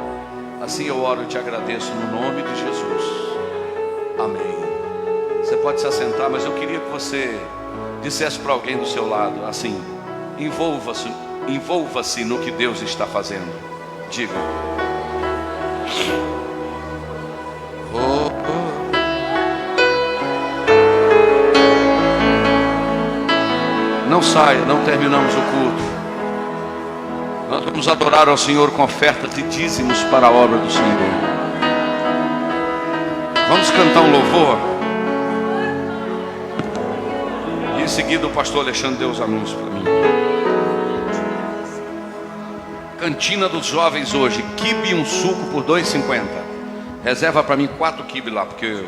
Assim eu oro e te agradeço no nome de Jesus. Amém. Você pode se assentar, mas eu queria que você dissesse para alguém do seu lado assim: envolva-se no que Deus está fazendo. Diga: Não saia, não terminamos o culto. Nós vamos adorar ao Senhor com oferta de dízimos para a obra do Senhor. Vamos cantar um louvor. E em seguida o pastor Alexandre deu os anúncios para mim. Cantina dos jovens hoje, quibe e um suco por R$2,50. Reserva para mim 4 quibe lá, porque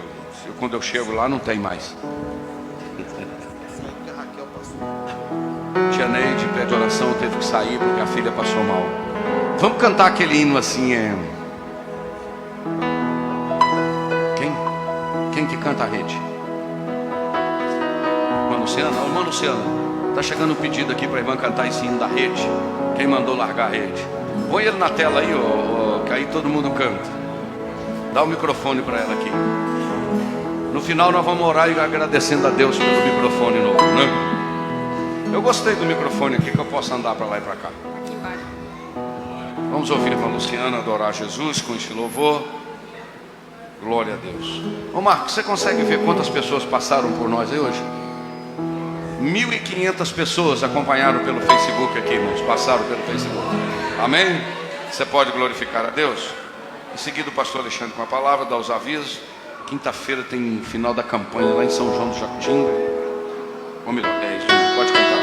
quando eu chego lá não tem mais. Tia Neide pede oração, teve que sair porque a filha passou mal. Vamos cantar aquele hino assim, Quem que canta a rede? Irmã Luciana? Irmã Luciana, tá chegando um pedido aqui para a irmã cantar esse hino da rede. Quem mandou largar a rede? Põe ele na tela aí, que aí todo mundo canta. Dá o microfone para ela aqui. No final nós vamos orar e agradecendo a Deus pelo microfone novo, né? Eu gostei do microfone aqui, que eu posso andar para lá e para cá. Vamos ouvir a irmã Luciana adorar Jesus com este louvor. Glória a Deus. Ô Marcos, você consegue ver quantas pessoas passaram por nós aí hoje? 1.500 pessoas acompanharam pelo Facebook aqui, irmãos. Passaram pelo Facebook. Amém? Você pode glorificar a Deus? Em seguida o pastor Alexandre com a palavra, dá os avisos. Quinta-feira tem final da campanha lá em São João do Jacutinga. Ou melhor, é isso, pode cantar.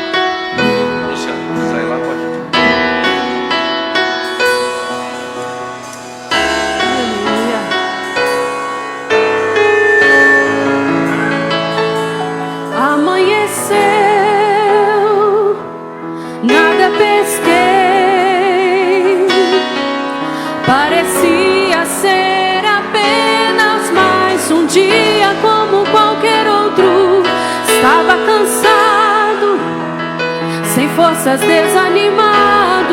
Luciano, sai lá, pode. Amanheceu, nada pesquei, parecia ser apenas mais um dia como qualquer outro. Estava cansado, sem forças, desanimado.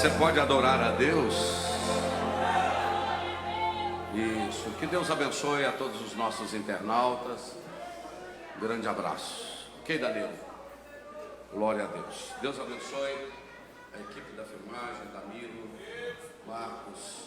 Você pode adorar a Deus? Isso. Que Deus abençoe a todos os nossos internautas. Grande abraço. Ok, Danilo? Glória a Deus. Deus abençoe a equipe da filmagem, Danilo, Marcos.